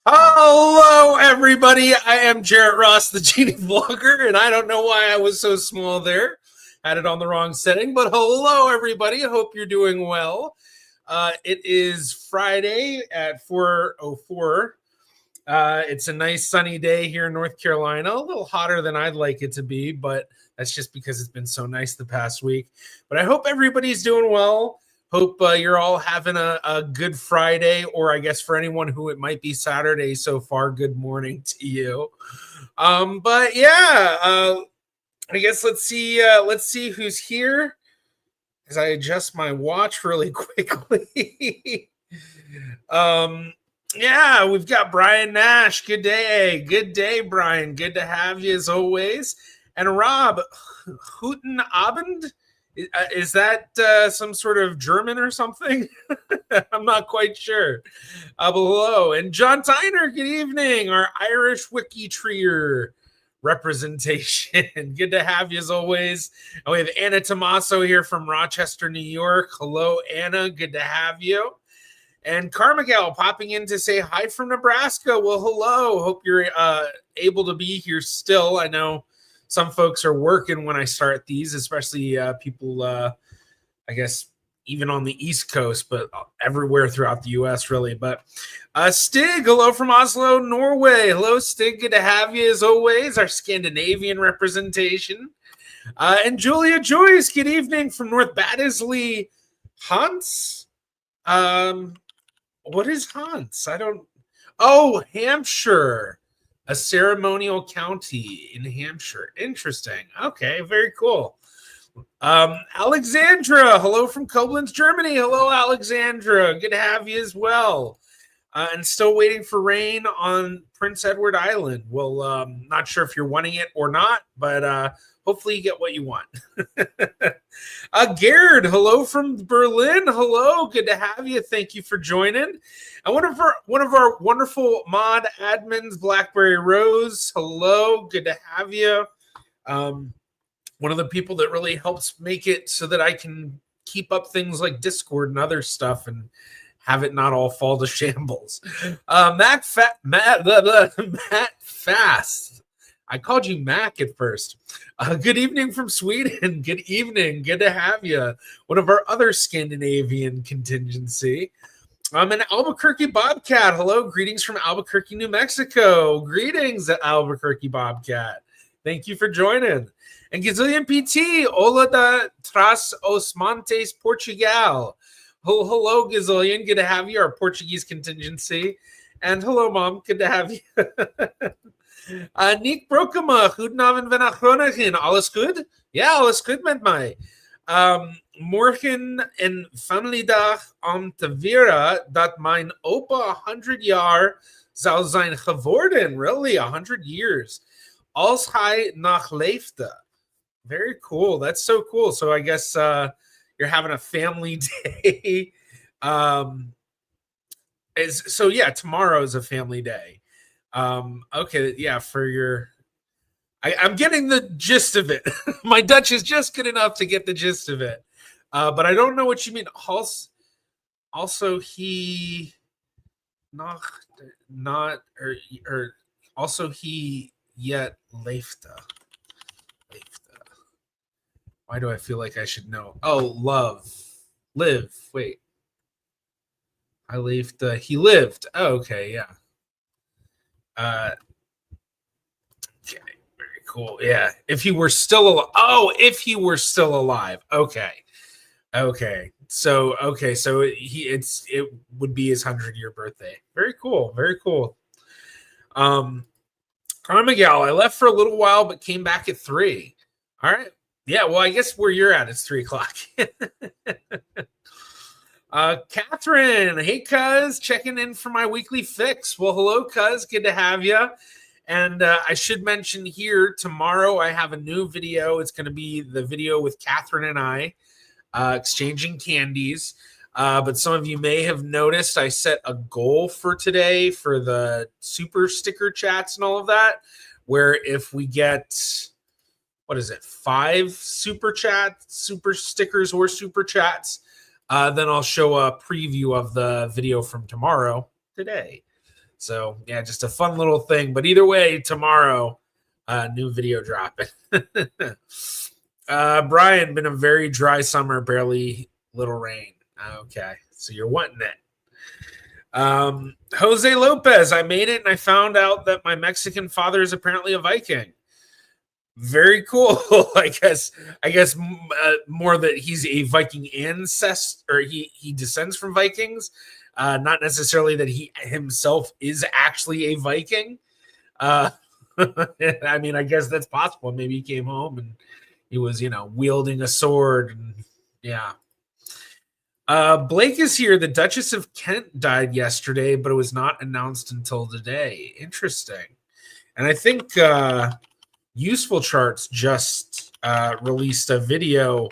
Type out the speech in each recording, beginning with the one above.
Hello, everybody. I am Jarrett Ross, the GeneaVlogger, and I don't know why I was so small there. Had it on the wrong setting, but hello, everybody. I hope you're doing well. It is Friday at 4:04. It's a nice sunny day here in North Carolina, a little hotter than I'd like it to be, but that's just because it's been so nice the past week. But I hope everybody's doing well. Hope you're all having a good Friday, or I guess for anyone who it might be Saturday so far, good morning to you. But yeah, I guess let's see who's here as I adjust my watch really quickly. Yeah, we've got Brian Nash. Good day, Brian. Good to have you as always. And Rob Hooten Abend. Is that some sort of German or something? I'm not quite sure. Hello. And John Tyner, good evening. Our Irish Wiki Treer representation. Good to have you as always. And we have Anna Tommaso here from Rochester, New York. Hello, Anna. Good to have you. And Carmigel popping in to say hi from Nebraska. Well, hello. Hope you're able to be here still. I know some folks are working when I start these, especially people, I guess, even on the East Coast, but everywhere throughout the U.S., really. But Stig, hello from Oslo, Norway. Hello, Stig. Good to have you, as always, our Scandinavian representation. And Julia Joyce, good evening from North Baddesley, Hans. What is Hans? I don't. Oh, Hampshire, a ceremonial county in Hampshire. Interesting. Okay, very cool. Alexandra, hello from Koblenz, Germany. Hello, Alexandra. Good to have you as well. And still waiting for rain on Prince Edward Island. Well, not sure if you're wanting it or not, but hopefully you get what you want. Garrett, hello from Berlin. Hello, good to have you. Thank you for joining. And one of our wonderful mod admins, Blackberry Rose. Hello, good to have you. One of the people that really helps make it so that I can keep up things like Discord and other stuff and have it not all fall to shambles. Matt Fast. I called you Mac at first. Good evening from Sweden. Good evening. Good to have you. One of our other Scandinavian contingency. I'm an Albuquerque Bobcat. Hello. Greetings from Albuquerque, New Mexico. Greetings, Albuquerque Bobcat. Thank you for joining. And Gazillion PT. Hola da tras os montes, Portugal. Hello, Gazillion. Good to have you, our Portuguese contingency. And hello, Mom. Good to have you. Nick Brokema, goedenavond, Venachronachen. Alles goed? Ja, alles goed met mij. Morgen en familiedag om te vieren dat mijn opa 100 jaar zou zijn geworden. Really, 100 years. Als hij nog leefde. Very cool. That's so cool. So I guess you're having a family day. So yeah, tomorrow is a family day. Okay, yeah, for your I'm getting the gist of it. My Dutch is just good enough to get the gist of it. But I don't know what you mean. Also he not or also he yet leefde. Why do I feel like I should know? Oh, live. Wait. I lived. He lived. Oh, okay, yeah. Okay, very cool. Yeah, if he were still alive. Oh, if he were still alive. Okay. So it would be his 100-year birthday. Very cool. Very cool. Carmigel, I left for a little while, but came back at 3. All right. Yeah, well, I guess where you're at, it's 3 o'clock. Catherine, hey, cuz, checking in for my weekly fix. Well, hello, cuz, good to have you. And I should mention here, tomorrow I have a new video. It's going to be the video with Catherine and I exchanging candies. But some of you may have noticed I set a goal for today for the super sticker chats and all of that, where if we get... 5 super stickers or super chats, then I'll show a preview of the video from tomorrow today. So yeah, just a fun little thing. But either way, tomorrow, new video dropping. Brian, been a very dry summer, barely little rain. Okay, so you're wanting it. Jose Lopez, I made it and I found out that my Mexican father is apparently a Viking. Very cool. I guess more that he's a Viking ancestor, or he descends from Vikings, not necessarily that he himself is actually a Viking. I mean, I guess that's possible. Maybe he came home and he was, wielding a sword. And yeah. Blake is here. The Duchess of Kent died yesterday, but it was not announced until today. Interesting. And I think Useful Charts just released a video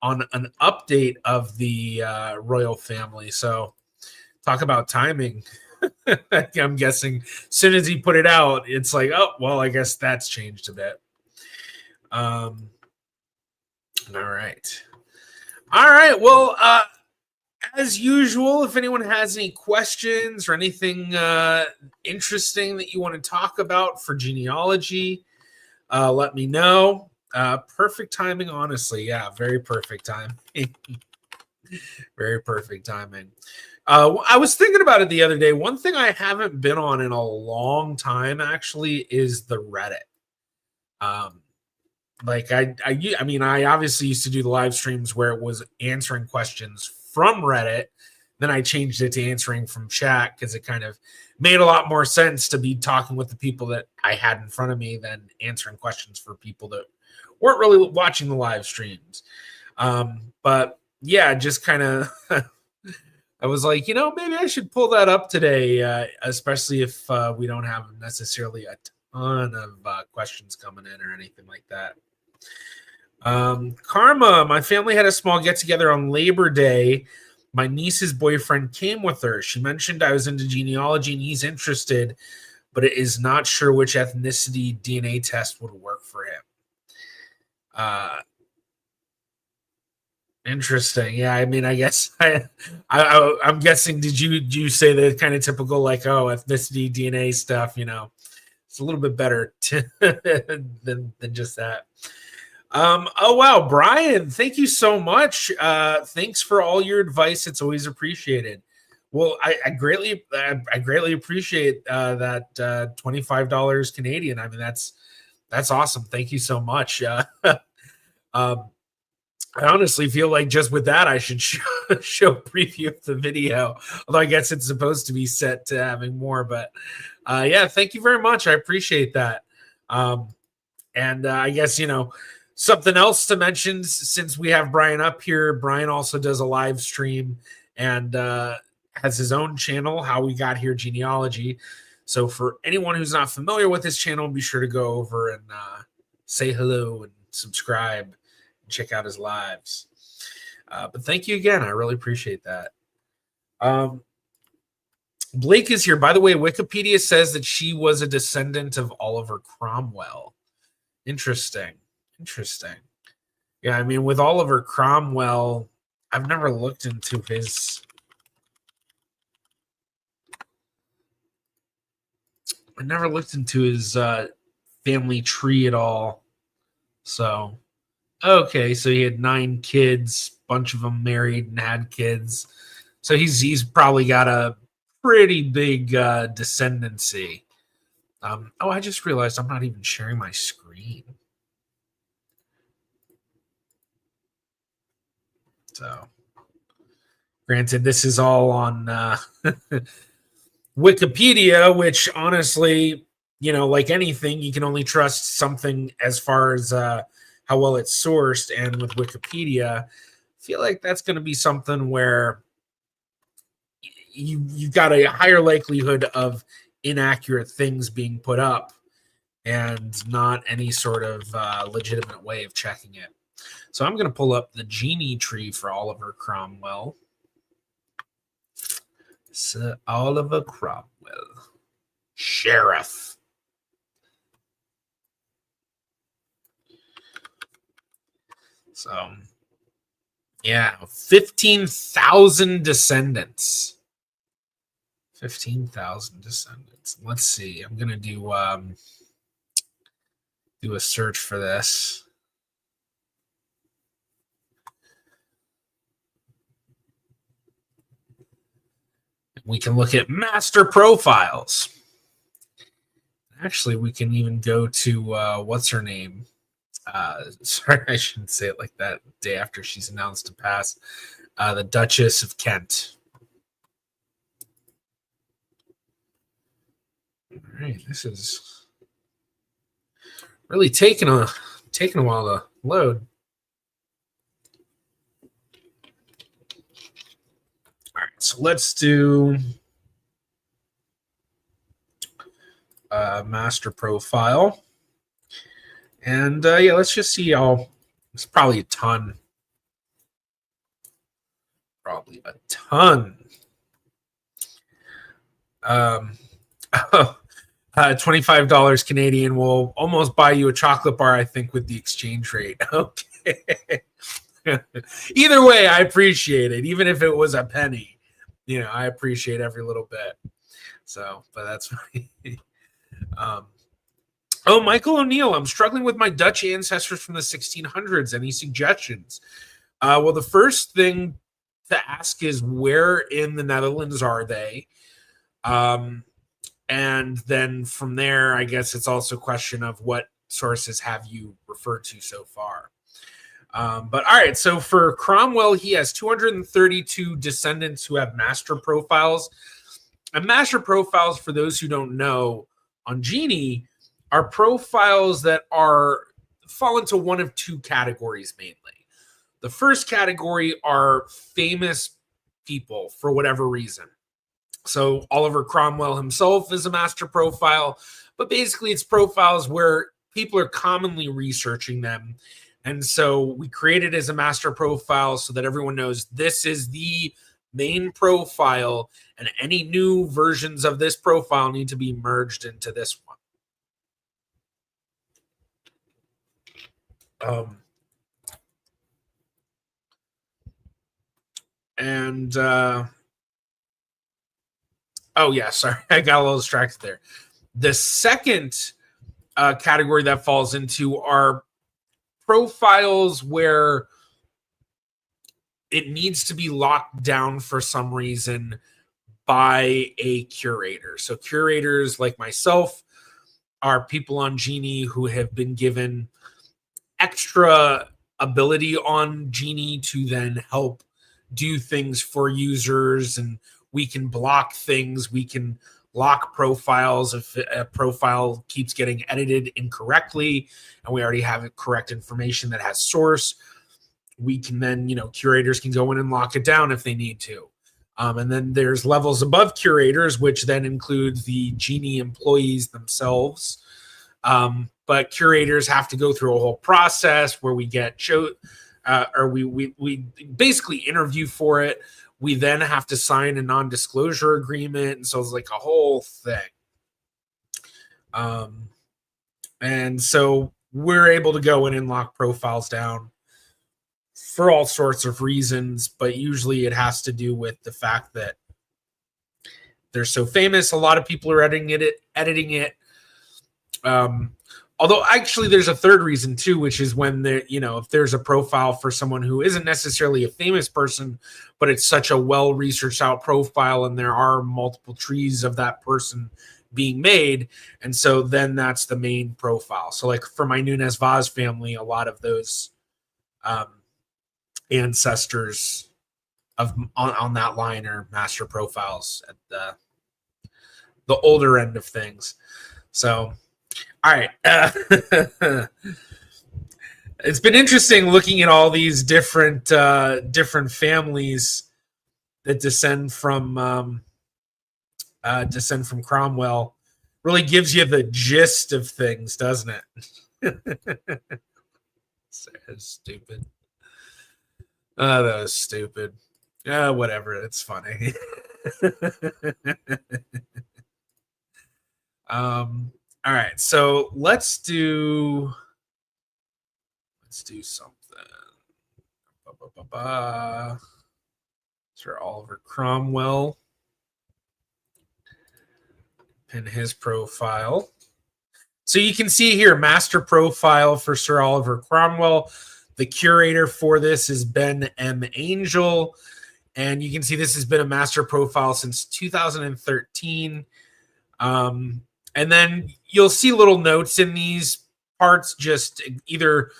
on an update of the royal family. So talk about timing. I'm guessing as soon as he put it out, it's like, oh, well, I guess that's changed a bit. All right. Well, as usual, if anyone has any questions or anything interesting that you want to talk about for genealogy, let me know. Perfect timing, honestly. Yeah, very perfect time. Very perfect timing. I was thinking about it the other day. One thing I haven't been on in a long time, actually, is the Reddit. Like I mean, I obviously used to do the live streams where it was answering questions from Reddit. Then I changed it to answering from chat because it kind of made a lot more sense to be talking with the people that I had in front of me than answering questions for people that weren't really watching the live streams. But yeah, just kind of I was like, maybe I should pull that up today, especially if we don't have necessarily a ton of questions coming in or anything like that. Karma, my family had a small get-together on Labor Day. My niece's boyfriend came with her. She mentioned I was into genealogy and he's interested, but it is not sure which ethnicity DNA test would work for him. Interesting. Yeah, I mean, I guess I'm guessing. Do you say the kind of typical like, ethnicity DNA stuff? It's a little bit better than just that. Oh wow, Brian, thank you so much. Thanks for all your advice. It's always appreciated. Well, I greatly appreciate that $25 Canadian. I mean, that's awesome. Thank you so much. I honestly feel like just with that, I should show a preview of the video. Although I guess it's supposed to be set to having more, but yeah, thank you very much. I appreciate that. And I guess, something else to mention since we have Brian up here. Brian also does a live stream and has his own channel, How We Got Here Genealogy. So for anyone who's not familiar with his channel, be sure to go over and say hello and subscribe. Check out his lives. But thank you again. I really appreciate that. Blake is here. By the way, Wikipedia says that she was a descendant of Oliver Cromwell. Interesting. Yeah, I mean, with Oliver Cromwell, I've never looked into his... family tree at all. So... Okay, so he had 9 kids, bunch of them married and had kids. So he's probably got a pretty big descendancy. I just realized I'm not even sharing my screen. So, granted, this is all on Wikipedia, which honestly, like anything, you can only trust something as far as how well it's sourced. And with Wikipedia, I feel like that's going to be something where you've got a higher likelihood of inaccurate things being put up and not any sort of legitimate way of checking it. So I'm going to pull up the genie tree for Oliver Cromwell. Sir Oliver Cromwell, Sheriff. So, yeah, 15,000 descendants. 15,000 descendants. Let's see. I'm going to do a search for this. We can look at master profiles. Actually, we can even go to, what's her name? Sorry, I shouldn't say it like that. The day after she's announced to pass, the Duchess of Kent. All right, this is really taking a while to load. All right, so let's do master profile. And yeah, let's just see. It's probably a ton. probably a ton. $25 Canadian will almost buy you a chocolate bar, I think, with the exchange rate. Okay. Either way, I appreciate it. Even if it was a penny, I appreciate every little bit. So, but that's funny. Oh, Michael O'Neill, I'm struggling with my Dutch ancestors from the 1600s. Any suggestions? Well, the first thing to ask is where in the Netherlands are they? And then from there, I guess it's also a question of what sources have you referred to so far. But all right, so for Cromwell, he has 232 descendants who have master profiles. And master profiles, for those who don't know, on Genie are profiles that fall into one of two categories mainly. The first category are famous people for whatever reason. So Oliver Cromwell himself is a master profile, but basically it's profiles where people are commonly researching them. And so we create it as a master profile so that everyone knows this is the main profile, and any new versions of this profile need to be merged into this one. Oh yeah, sorry, I got a little distracted there. The second category that falls into are profiles where it needs to be locked down for some reason by a curator. So curators like myself are people on Genie who have been given extra ability on Genie to then help do things for users, and we can block things, we can lock profiles if a profile keeps getting edited incorrectly and we already have correct information that has source. We can then, curators can go in and lock it down if they need to. And then there's levels above curators, which then includes the Genie employees themselves. But curators have to go through a whole process where we get we basically interview for it. We then have to sign a non-disclosure agreement, and so it's like a whole thing. And so we're able to go in and lock profiles down for all sorts of reasons, but usually it has to do with the fact that they're so famous. A lot of people are editing it. Although actually there's a third reason too, which is when if there's a profile for someone who isn't necessarily a famous person, but it's such a well-researched out profile and there are multiple trees of that person being made. And so then that's the main profile. So like for my Nunez Vaz family, a lot of those ancestors on that line are master profiles at the older end of things. So all right. It's been interesting looking at all these different families that descend from Cromwell. Really gives you the gist of things, doesn't it? So stupid. Oh, that was stupid. Whatever. It's funny. All right, so let's do something. Sir Oliver Cromwell. Pin his profile. So you can see here, master profile for Sir Oliver Cromwell. The curator for this is Ben M. Angel. And you can see this has been a master profile since 2013. And then you'll see little notes in these parts, just either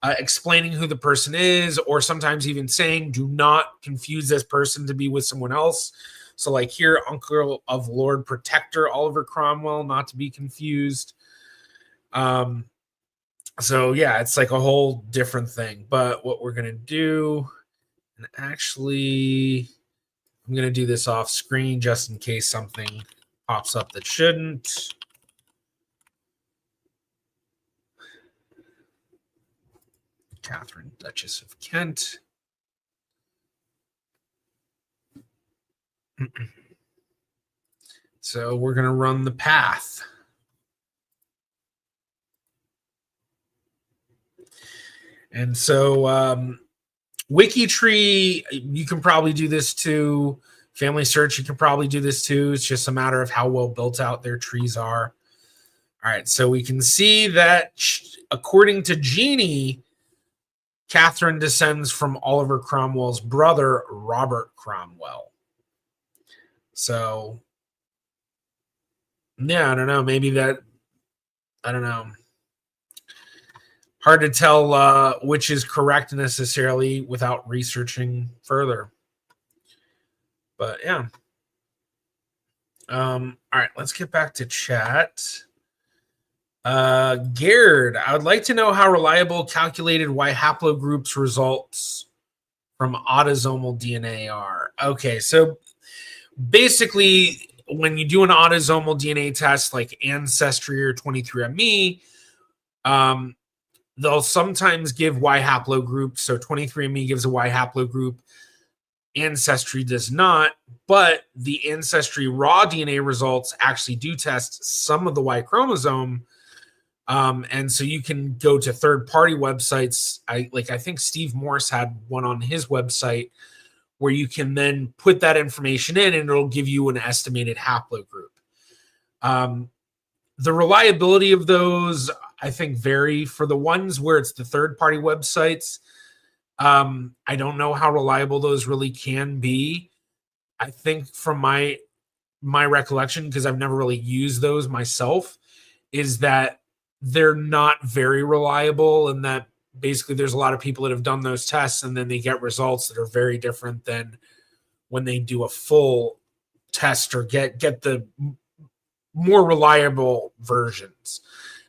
explaining who the person is, or sometimes even saying, do not confuse this person to be with someone else. So like here, uncle of Lord Protector Oliver Cromwell, not to be confused. So yeah, it's like a whole different thing. But what we're going to do, and actually, I'm going to do this off screen just in case something pops up that shouldn't. Catherine, Duchess of Kent. So we're going to run the path. And so WikiTree, you can probably do this too. Family Search, you can probably do this too. It's just a matter of how well built out their trees are. All right, so we can see that according to Genie, Catherine descends from Oliver Cromwell's brother, Robert Cromwell. So, yeah, I don't know. Maybe that, I don't know. Hard to tell which is correct necessarily without researching further. But yeah. All right, let's get back to chat. Gerd, I would like to know how reliable calculated Y haplogroups results from autosomal DNA are. Okay, so basically, when you do an autosomal DNA test like Ancestry or 23andMe, they'll sometimes give Y haplogroups. So 23andMe gives a Y haplogroup. Ancestry does not, but the Ancestry raw DNA results actually do test some of the Y chromosome. And so you can go to third-party websites. I think Steve Morse had one on his website where you can then put that information in and it'll give you an estimated haplogroup. The reliability of those, I think, vary. For the ones where it's the third-party websites, I don't know how reliable those really can be. I think from my recollection, because I've never really used those myself, is that they're not very reliable, and that basically there's a lot of people that have done those tests and then they get results that are very different than when they do a full test or get the more reliable versions.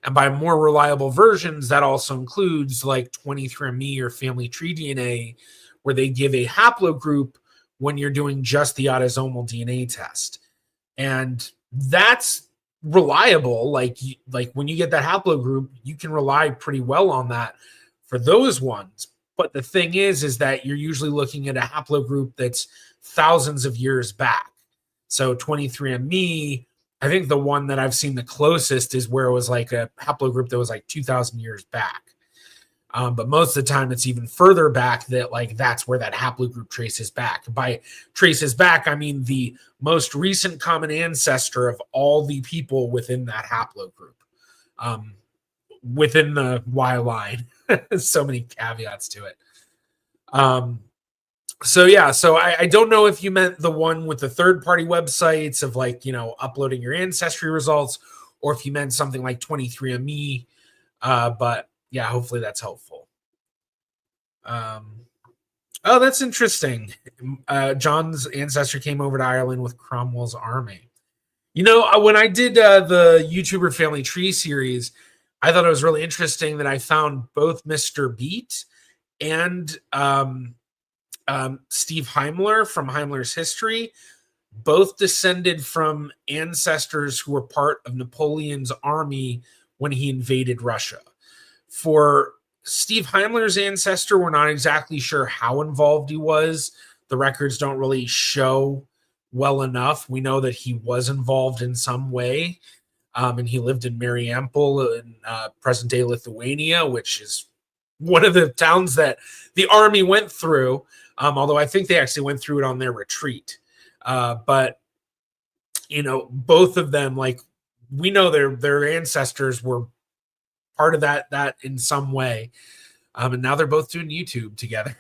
And by more reliable versions, that also includes like 23andMe or Family Tree DNA, where they give a haplogroup when you're doing just the autosomal DNA test. And that's reliable. Like when you get that haplogroup, you can rely pretty well on that for those ones. But the thing is that you're usually looking at a haplogroup that's thousands of years back. So 23andMe, I think the one that I've seen the closest is where it was like a haplogroup that was like 2,000 years back. But most of the time it's even further back that like that's where that haplogroup traces back. By traces back, I mean the most recent common ancestor of all the people within that haplogroup, within the Y line. So many caveats to it. So yeah, so I don't know if you meant the one with the third-party websites of like, uploading your ancestry results, or if you meant something like 23andMe. But yeah, hopefully that's helpful. Oh, that's interesting. John's ancestor came over to Ireland with Cromwell's army. When I did the YouTuber Family Tree series, I thought it was really interesting that I found both Mr. Beat and Steve Heimler from Heimler's History, both descended from ancestors who were part of Napoleon's army when he invaded Russia. For Steve Heimler's ancestor, we're not exactly sure how involved he was. The records don't really show well enough. We know that he was involved in some way, and he lived in Mariampol in present-day Lithuania, which is one of the towns that the army went through, although I think they actually went through it on their retreat. But, both of them, like, we know their ancestors were part of that in some way. And now they're both doing YouTube together.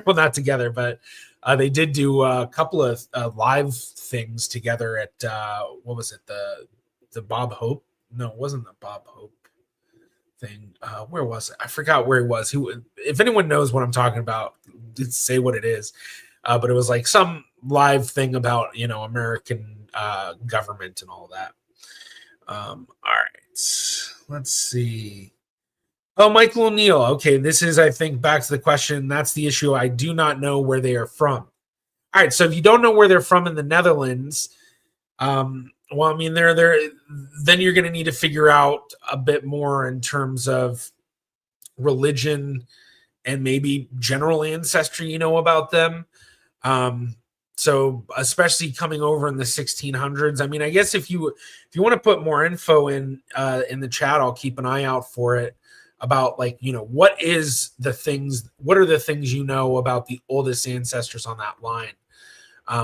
Well, not together, but they did do a couple of live things together at, what was it? The Bob Hope? No, it wasn't the Bob Hope thing. Where was it? I forgot where it was. If anyone knows what I'm talking about, say what it is. But it was like some live thing about, American government and all that. All right. Let's see. Oh, Michael O'Neill. Okay, this is, I think, back to the question. That's the issue. I do not know where they are from. All right, so if you don't know where they're from in the Netherlands, well, I mean, then you're going to need to figure out a bit more in terms of religion and maybe general ancestry, about them. So especially coming over in the 1600s, I mean, I guess if you want to put more info in the chat, I'll keep an eye out for it about, like, what are the things you know about the oldest ancestors on that line.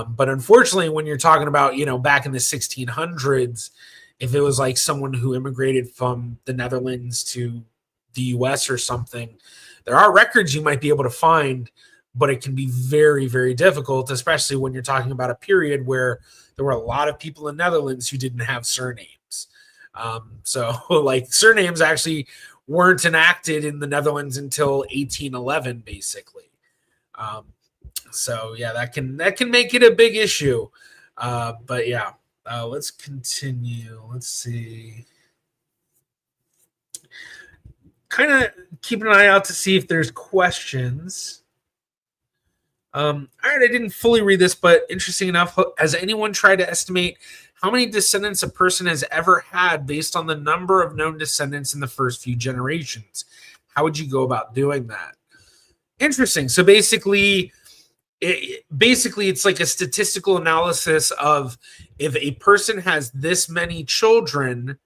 But unfortunately, when you're talking about, back in the 1600s, if it was like someone who immigrated from the Netherlands to the US or something, there are records you might be able to find, but it can be very, very difficult, especially when you're talking about a period where there were a lot of people in Netherlands who didn't have surnames. So like surnames actually weren't enacted in the Netherlands until 1811, basically. So yeah, that can make it a big issue. But yeah, let's continue. Let's see. Kind of keeping an eye out to see if there's questions. All right, I didn't fully read this, but interesting enough, has anyone tried to estimate how many descendants a person has ever had based on the number of known descendants in the first few generations? How would you go about doing that? Interesting. So basically, it's like a statistical analysis of if a person has this many children,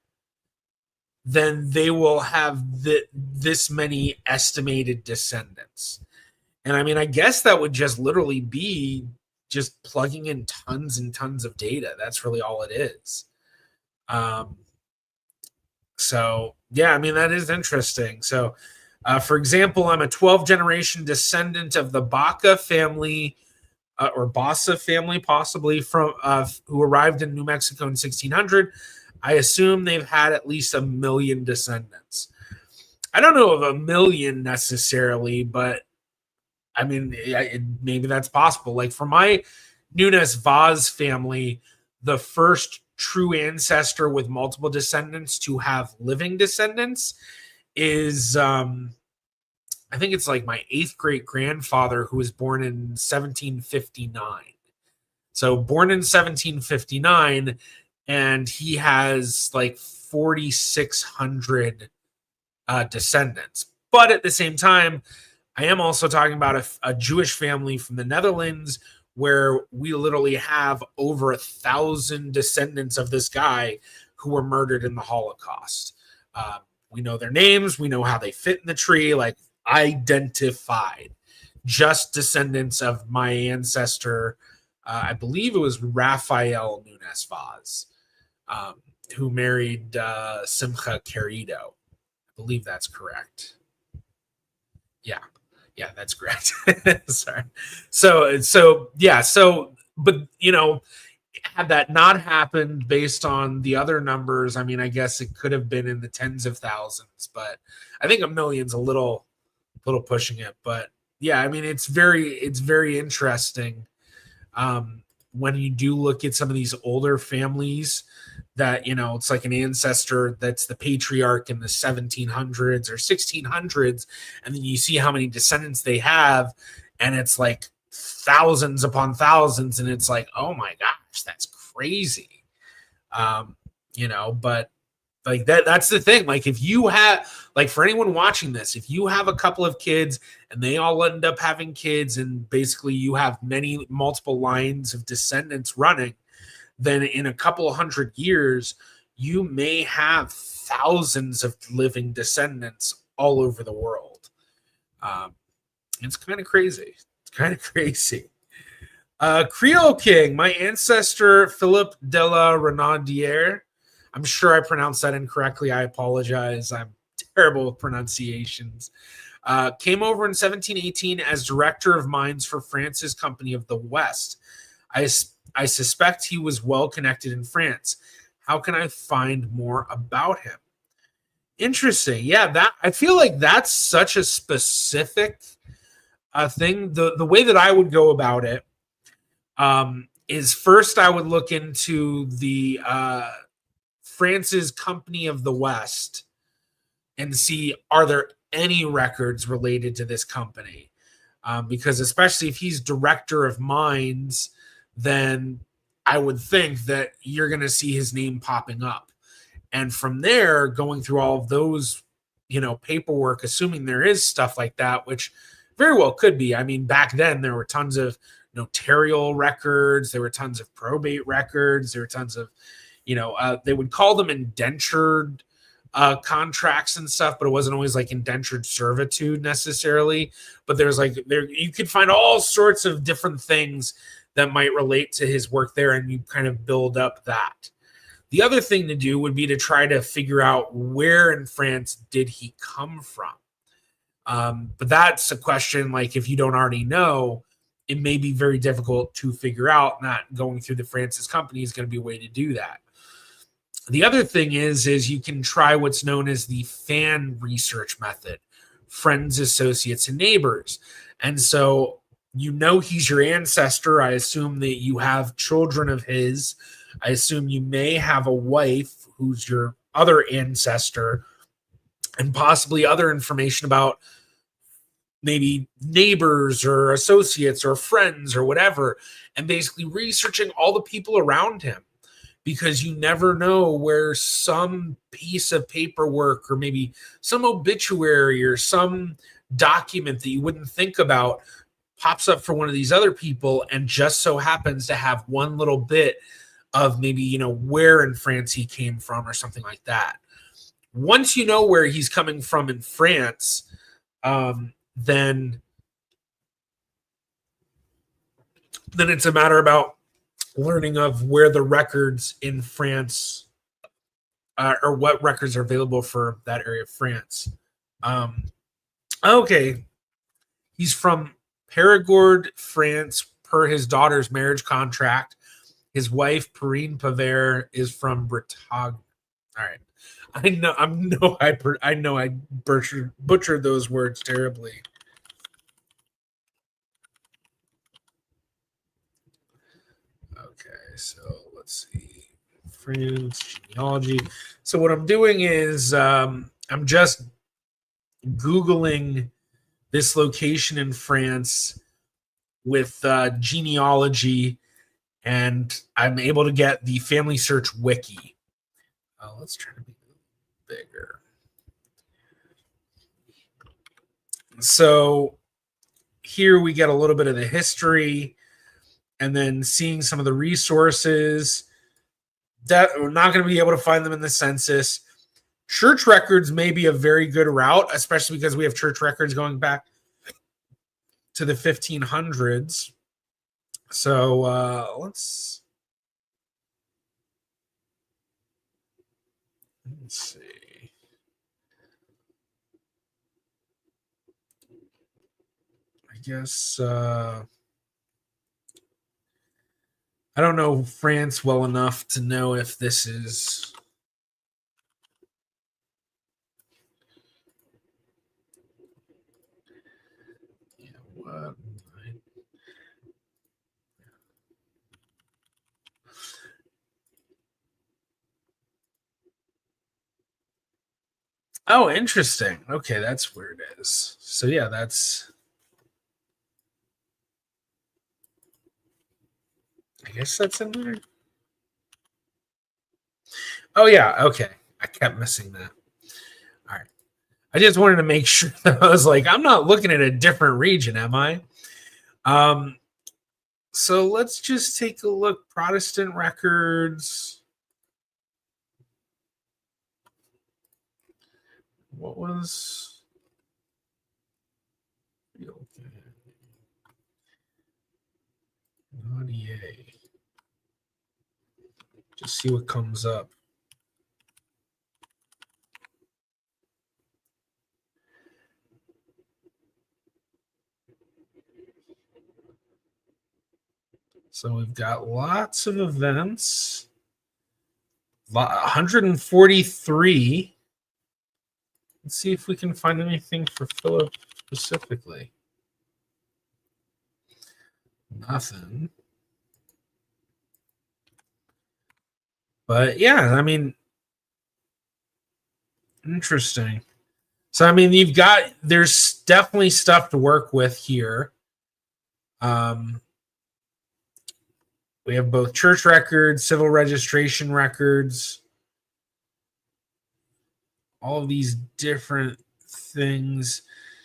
then they will have this many estimated descendants. And I mean, I guess that would just literally be just plugging in tons and tons of data. That's really all it is. So yeah, I mean, that is interesting. So for example, I'm a 12th generation descendant of the Baca family, or Bassa family, possibly from who arrived in New Mexico in 1600. I assume they've had at least 1 million descendants. I don't know of 1 million necessarily, but I mean, maybe that's possible. Like for my Nunes Vaz family, the first true ancestor with multiple descendants to have living descendants is, I think it's like my 8th great grandfather, who was born in 1759. So born in 1759, and he has like 4,600 descendants. But at the same time, I am also talking about a Jewish family from the Netherlands, where we literally have over 1,000 descendants of this guy who were murdered in the Holocaust. We know their names. We know how they fit in the tree, like identified. Just descendants of my ancestor. I believe it was Raphael Nunes Vaz, who married Simcha Querido. I believe that's correct. Yeah, that's correct. Sorry. So yeah. So, but had that not happened based on the other numbers, I mean, I guess it could have been in the tens of thousands, but I think 1 million's a little pushing it. But yeah, I mean, it's very interesting when you do look at some of these older families that, it's like an ancestor that's the patriarch in the 1700s or 1600s, and then you see how many descendants they have, and it's like thousands upon thousands, and it's like, oh my gosh, that's crazy. But like that's the thing. Like if you have, like for anyone watching this, if you have a couple of kids and they all end up having kids, and basically you have multiple lines of descendants running, then in a couple of 100 years, you may have thousands of living descendants all over the world. It's kind of crazy. Creole King, my ancestor, Philip de la Renaudière. I'm sure I pronounced that incorrectly. I apologize. I'm terrible with pronunciations. Came over in 1718 as director of mines for France's Company of the West. I suspect he was well connected in France. How can I find more about him? Interesting. Yeah, I feel like that's such a specific thing. The way that I would go about it is first I would look into the France's Company of the West and see, are there any records related to this company? Because especially if he's director of mines, then I would think that you're going to see his name popping up. And from there, going through all of those, paperwork, assuming there is stuff like that, which very well could be. I mean, back then there were tons of notarial records. There were tons of probate records. There were tons of, they would call them indentured contracts and stuff, but it wasn't always like indentured servitude necessarily. But there's like you could find all sorts of different things that might relate to his work there, and you kind of build up that. The other thing to do would be to try to figure out where in France did he come from. But that's a question, like, if you don't already know, it may be very difficult to figure out. Not going through the Francis company is going to be a way to do that. The other thing is you can try what's known as the fan research method, friends, associates, and neighbors. And so he's your ancestor. I assume that you have children of his. I assume you may have a wife who's your other ancestor, and possibly other information about maybe neighbors or associates or friends or whatever, and basically researching all the people around him, because you never know where some piece of paperwork or maybe some obituary or some document that you wouldn't think about pops up for one of these other people, and just so happens to have one little bit of maybe, where in France he came from or something like that. Once you know where he's coming from in France, then it's a matter about learning of where the records in France or what records are available for that area of France. Okay. He's from Périgord, France, per his daughter's marriage contract. His wife, Perrine Pavert, is from Bretagne. All right. I know I butchered those words terribly. Okay, so let's see. France, genealogy. So what I'm doing is I'm just Googling this location in France with genealogy, and I'm able to get the family search wiki. Let's try to be bigger. So here we get a little bit of the history, and then seeing some of the resources that we're not going to be able to find them in the census. Church records may be a very good route, especially because we have church records going back to the 1500s. So let's see. I guess I don't know France well enough to know if this is. Yeah, what? Oh, interesting. Okay, that's where it is. So yeah, that's. I guess that's in there. Oh yeah, okay. I kept missing that. All right. I just wanted to make sure that I was like, I'm not looking at a different region, am I? So let's just take a look. Protestant records. What was? Okay. Just see what comes up. So we've got lots of events. 143. Let's see if we can find anything for Philip specifically. Nothing. But yeah, I mean, interesting. So I mean, there's definitely stuff to work with here. We have both church records, civil registration records, all of these different things.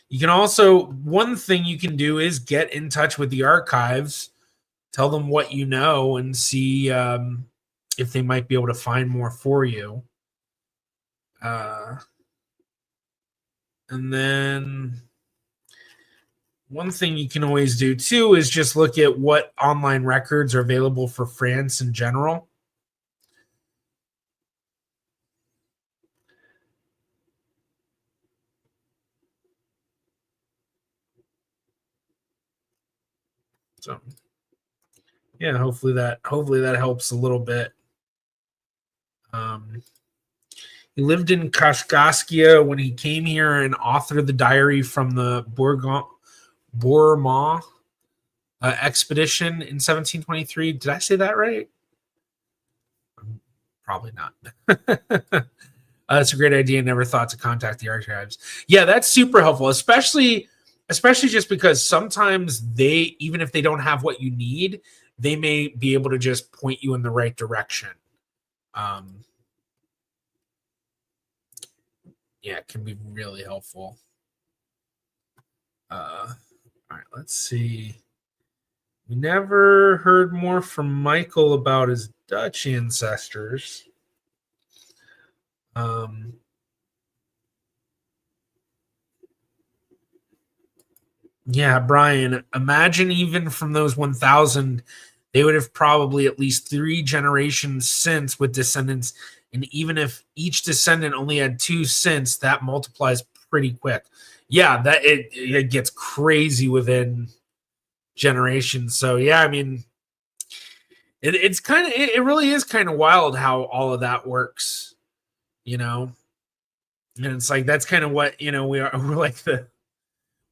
You can also, one thing you can do is get in touch with the archives tell them what you know and see if they might be able to find more for you. And then one thing you can always do too is just look at what online records are available for France in general. So yeah, hopefully that helps a little bit. He lived in Kashkaskia when he came here and authored the diary from the Bourma expedition in 1723. Did I say that right? Probably not. That's a great idea. Never thought to contact the archives. Yeah, that's super helpful, especially just because sometimes they, even if they don't have what you need, they may be able to just point you in the right direction. Yeah, it can be really helpful. All right, let's see. We never heard more from Michael about his Dutch ancestors. Yeah, Brian, imagine even from those 1,000, they would have probably at least 3 generations since with descendants. And even if each descendant only had 2 since, that multiplies pretty quick. Yeah, that it gets crazy within generations. So yeah, I mean, it's kind of, it really is kind of wild how all of that works, you know. And it's like that's kind of what, you know,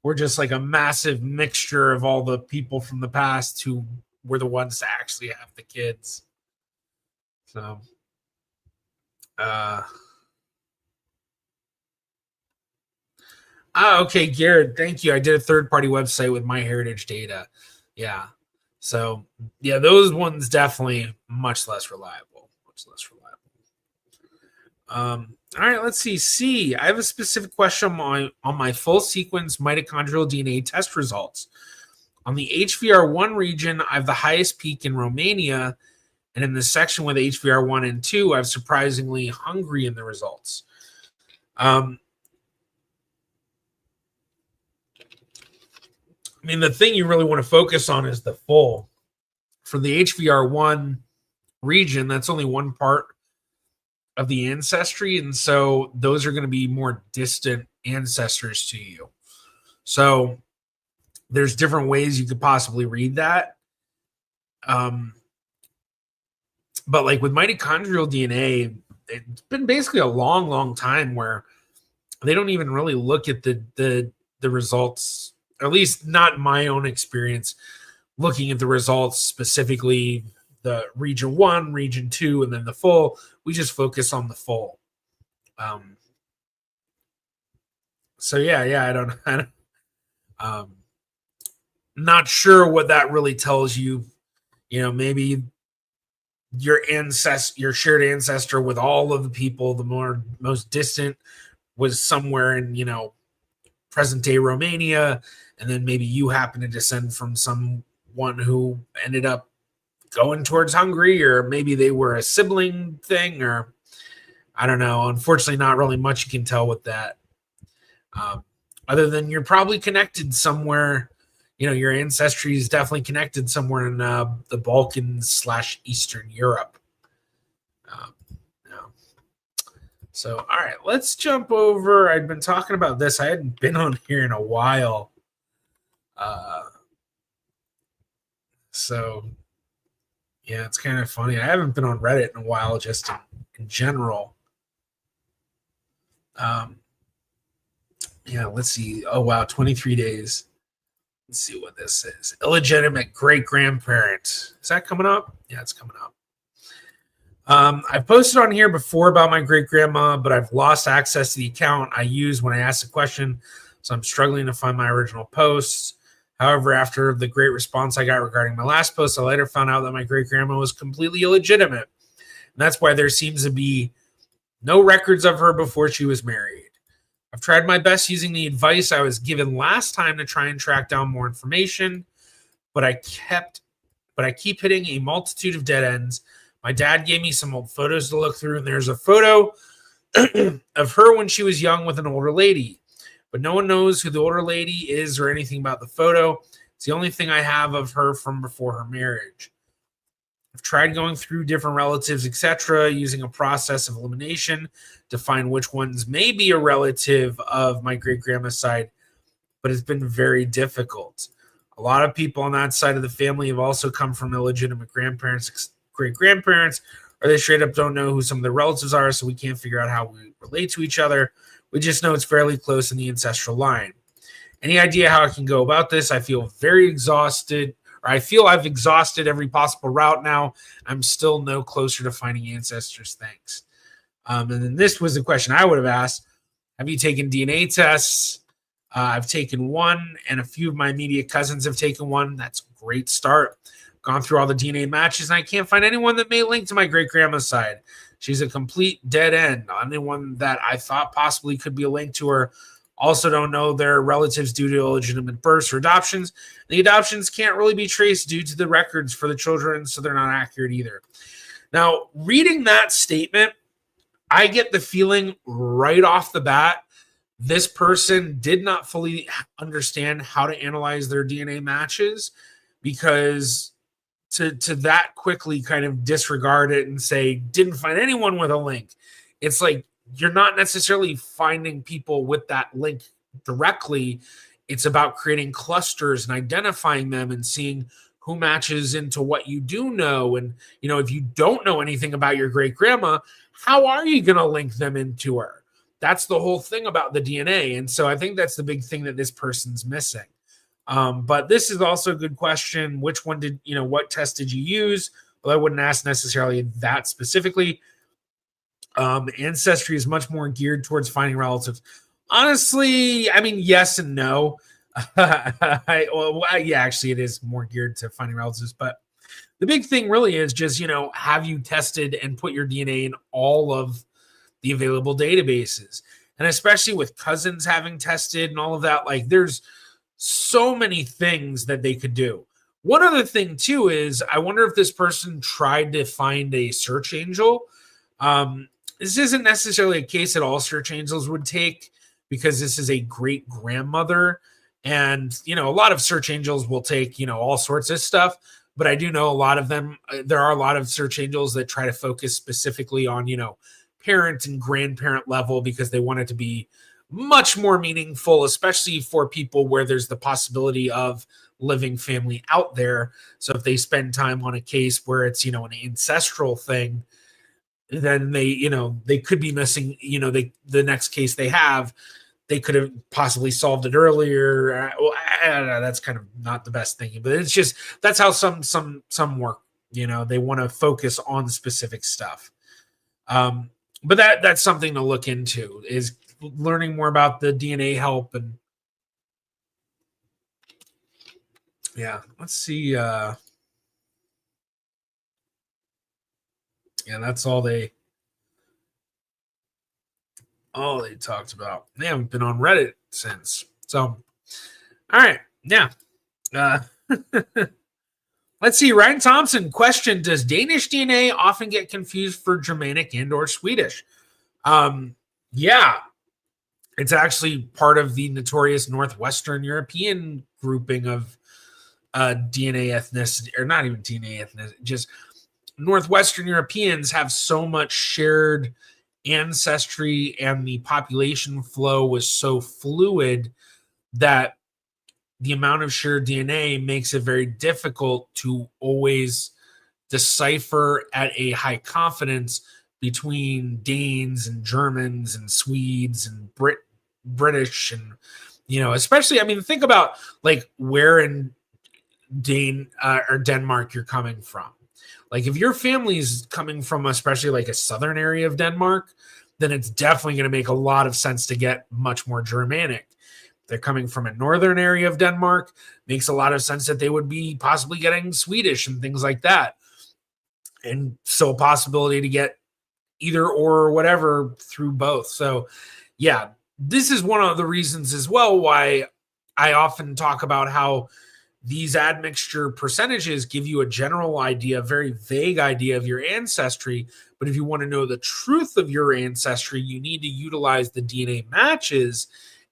we're just like a massive mixture of all the people from the past who were the ones to actually have the kids. So okay, Garrett, thank you. I did a third-party website with MyHeritage data. Yeah. So yeah, those ones definitely much less reliable. All right, let's see. C. I have a specific question on my full sequence mitochondrial DNA test results. On the HVR1 region, I have the highest peak in Romania, and in the section with HVR1 and 2, I have surprisingly Hungary in the results. I mean, the thing you really want to focus on is the full. For the HVR1 region, that's only one part of the ancestry, and so those are going to be more distant ancestors to you. So there's different ways you could possibly read that. But like with mitochondrial DNA, it's been basically a long time where they don't even really look at the results, at least not in my own experience, looking at the results specifically, the region 1, region 2, and then the full. We just focus on the full. So yeah, I don't not sure what that really tells you. You know, maybe your shared ancestor with all of the people, the most distant was somewhere in, you know, present day Romania, and then maybe you happen to descend from someone who ended up going towards Hungary, or maybe they were a sibling thing, or I don't know. Unfortunately, not really much you can tell with that. Other than you're probably connected somewhere, you know, your ancestry is definitely connected somewhere in the Balkans / Eastern Europe. So, all right, let's jump over. I'd been talking about this. I hadn't been on here in a while. So, yeah, it's kind of funny. I haven't been on Reddit in a while, just in general. Yeah, let's see. Oh, wow, 23 days. Let's see what this is. Illegitimate great-grandparent. Is that coming up? Yeah, it's coming up. I've posted on here before about my great-grandma, but I've lost access to the account I used when I asked the question, so I'm struggling to find my original posts. However, after the great response I got regarding my last post, I later found out that my great-grandma was completely illegitimate. And that's why there seems to be no records of her before she was married. I've tried my best using the advice I was given last time to try and track down more information, but I kept but I keep hitting a multitude of dead ends. My dad gave me some old photos to look through, and there's a photo of her when she was young with an older lady, but no one knows who the older lady is or anything about the photo. It's the only thing I have of her from before her marriage. I've tried going through different relatives, etc., using a process of elimination to find which ones may be a relative of my great-grandma's side, but it's been very difficult. A lot of people on that side of the family have also come from illegitimate grandparents, great-grandparents, or they straight up don't know who some of their relatives are, so we can't figure out how we relate to each other. We just know it's fairly close in the ancestral line. Any idea how I can go about this? I feel very exhausted, or I feel I've exhausted every possible route now. I'm still no closer to finding ancestors. Thanks. And then this was the question I would have asked. Have you taken DNA tests? I've taken one, and a few of my immediate cousins have taken one. That's a great start. Gone through all the DNA matches, and I can't find anyone that may link to my great-grandma's side. She's a complete dead end. Anyone that I thought possibly could be a link to her also don't know their relatives due to illegitimate births or adoptions. The adoptions can't really be traced due to the records for the children, so they're not accurate either. Now, reading that statement, I get the feeling right off the bat this person did not fully understand how to analyze their DNA matches, because to that quickly kind of disregard it and say, didn't find anyone with a link. It's like, you're not necessarily finding people with that link directly. It's about creating clusters and identifying them and seeing who matches into what you do know. And, you know, if you don't know anything about your great grandma, how are you going to link them into her? That's the whole thing about the DNA. And so I think that's the big thing that this person's missing. But this is also a good question. Which one did, you know, what test did you use? Well, I wouldn't ask necessarily that specifically. Ancestry is much more geared towards finding relatives. Honestly, I mean, yes and no. Yeah, actually, it is more geared to finding relatives. But the big thing really is just, you know, have you tested and put your DNA in all of the available databases? And especially with cousins having tested and all of that, like, there's so many things that they could do. One other thing, too, is I wonder if this person tried to find a search angel. This isn't necessarily a case that all search angels would take, because this is a great grandmother. And, you know, a lot of search angels will take, you know, all sorts of stuff. But I do know a lot of them, there are a lot of search angels that try to focus specifically on, you know, parent and grandparent level, because they want it to be much more meaningful, especially for people where there's the possibility of living family out there. So if they spend time on a case where it's, you know, an ancestral thing, then they, you know, they could be missing, you know, the next case they have, they could have possibly solved it earlier. Well, I don't know, that's kind of not the best thing, but it's just, that's how some work, you know, they want to focus on specific stuff. But that's something to look into, is learning more about the DNA help. And yeah, let's see. Yeah, that's all they talked about. They haven't been on Reddit since. So, all right. Yeah. Let's see. Ryan Thompson question: does Danish DNA often get confused for Germanic and or Swedish? Yeah. It's actually part of the notorious Northwestern European grouping of DNA ethnicity, or not even DNA ethnicity, just Northwestern Europeans have so much shared ancestry, and the population flow was so fluid that the amount of shared DNA makes it very difficult to always decipher at a high confidence between Danes and Germans and Swedes and British, and, you know, especially, I mean, think about like where in or Denmark you're coming from. Like, if your family's coming from especially like a southern area of Denmark, then it's definitely going to make a lot of sense to get much more Germanic. If they're coming from a northern area of Denmark, makes a lot of sense that they would be possibly getting Swedish and things like that. And so a possibility to get either or whatever through both. So yeah, this is one of the reasons as well why I often talk about how these admixture percentages give you a general idea, a very vague idea of your ancestry. But if you want to know the truth of your ancestry, you need to utilize the DNA matches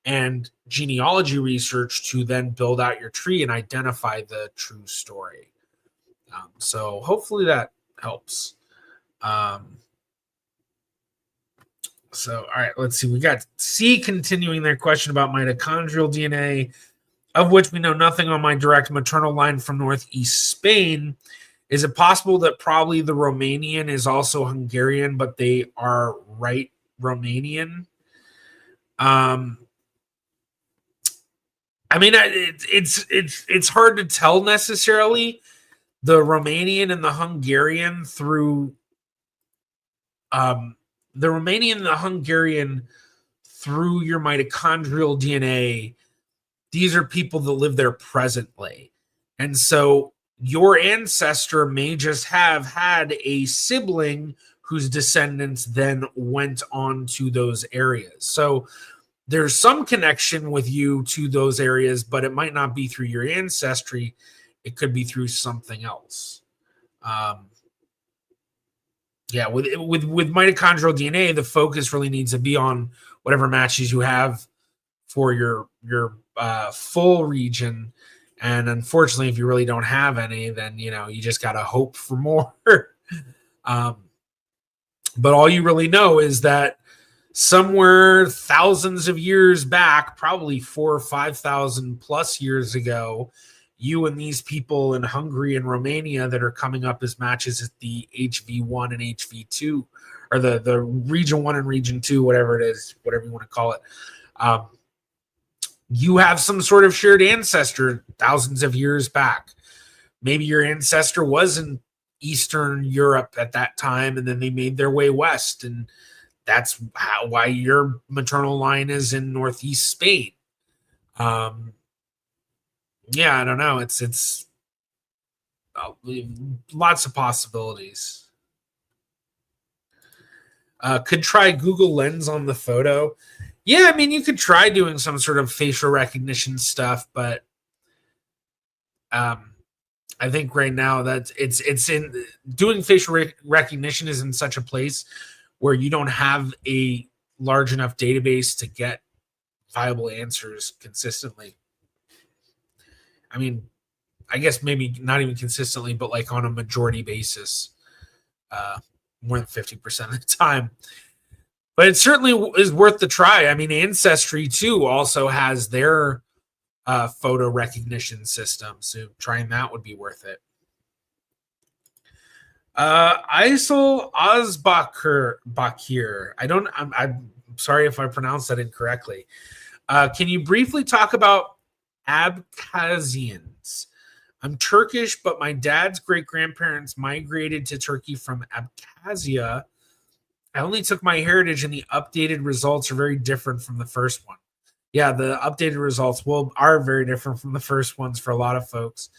and genealogy research to then build out your tree and identify the true story. So hopefully that helps. So, all right, let's see. We got C continuing their question about mitochondrial DNA, of which we know nothing on my direct maternal line from northeast Spain. Is it possible that probably the Romanian is also Hungarian, but they are right Romanian? I mean, it's hard to tell necessarily the Romanian and the Hungarian through your mitochondrial DNA. These are people that live there presently. And so your ancestor may just have had a sibling whose descendants then went on to those areas. So there's some connection with you to those areas, but it might not be through your ancestry. It could be through something else. With mitochondrial DNA, the focus really needs to be on whatever matches you have for your full region. And unfortunately, if you really don't have any, then you just gotta hope for more. But all you really know is that somewhere thousands of years back, probably 4,000 or 5,000 plus years ago, you and these people in Hungary and Romania that are coming up as matches at the HV1 and HV2, or the region 1 and region 2, whatever it is, whatever you want to call it. You have some sort of shared ancestor thousands of years back. Maybe your ancestor was in Eastern Europe at that time, and then they made their way west, and that's why your maternal line is in northeast Spain. I don't know. It's lots of possibilities. Could try Google Lens on the photo. Yeah, I mean, you could try doing some sort of facial recognition stuff, but I think right now that it's in doing facial recognition is in such a place where you don't have a large enough database to get viable answers consistently. I mean, I guess maybe not even consistently, but like on a majority basis, more than 50% of the time. But it certainly is worth the try. I mean, Ancestry too also has their photo recognition system, so trying that would be worth it. Isol Ozbakir. I'm sorry if I pronounced that incorrectly. Can you briefly talk about Abkhazians? I'm Turkish, but my dad's great-grandparents migrated to Turkey from Abkhazia. I only took my heritage, and the updated results are very different from the first one. Yeah, the updated results are very different from the first ones for a lot of folks.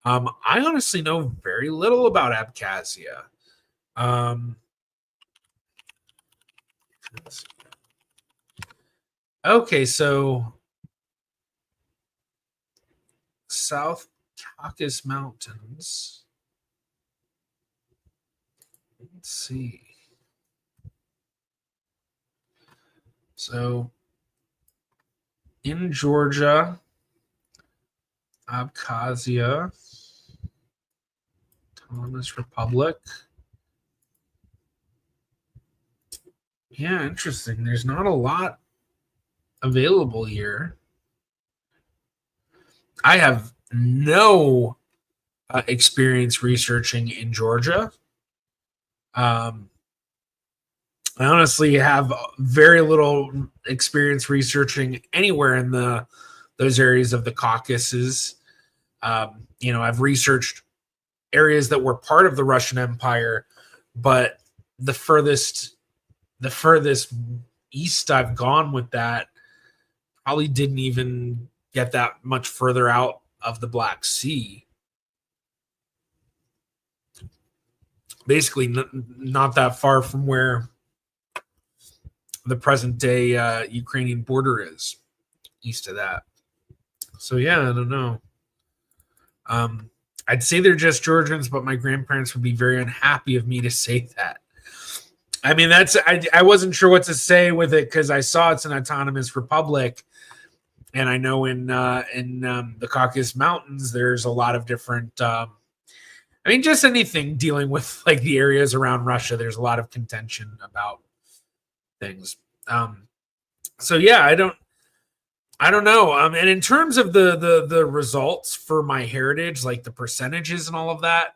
I honestly know very little about Abkhazia. Okay, so South Caucasus Mountains. Let's see. So in Georgia, Abkhazia, Autonomous Republic. Yeah, interesting. There's not a lot available here. I have no experience researching in Georgia. I honestly have very little experience researching anywhere in those areas of the Caucasus. I've researched areas that were part of the Russian Empire, but the furthest east I've gone with that probably didn't even get that much further out of the Black Sea. Basically, not that far from where the present day Ukrainian border is, east of that. So yeah, I don't know. I'd say they're just Georgians, but my grandparents would be very unhappy of me to say that. I mean, I wasn't sure what to say with it because I saw it's an autonomous republic, and I know in the Caucasus Mountains there's a lot of different. I mean, just anything dealing with like the areas around Russia, there's a lot of contention about things. So yeah, I don't know. And in terms of the results for my heritage, like the percentages and all of that,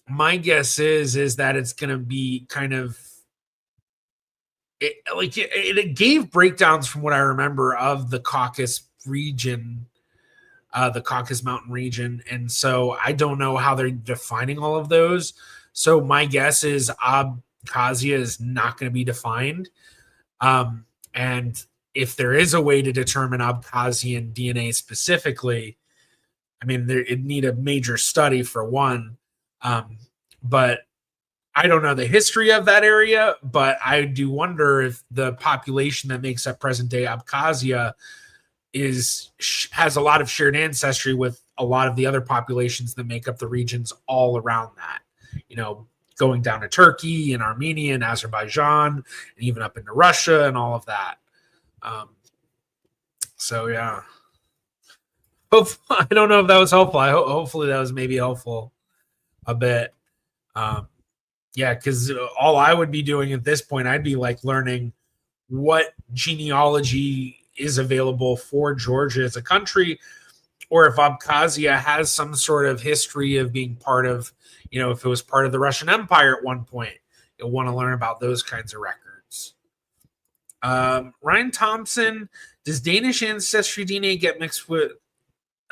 my guess is that it's going to be kind of it gave breakdowns from what I remember of the Caucasus region, the Caucasus Mountain region, and so I don't know how they're defining all of those. So my guess is Abkhazia is not going to be defined, and if there is a way to determine Abkhazian DNA specifically, I mean, it'd need a major study for one, but I don't know the history of that area, but I do wonder if the population that makes up present-day Abkhazia has a lot of shared ancestry with a lot of the other populations that make up the regions all around that. You know, going down to Turkey and Armenia and Azerbaijan, and even up into Russia and all of that. So yeah. I don't know if that was helpful. Hopefully that was maybe helpful a bit. Yeah, because all I would be doing at this point, I'd be like learning what genealogy is available for Georgia as a country, or if Abkhazia has some sort of history of being part of, if it was part of the Russian Empire at one point, you'll want to learn about those kinds of records. Ryan Thompson, does Danish ancestry DNA get mixed with...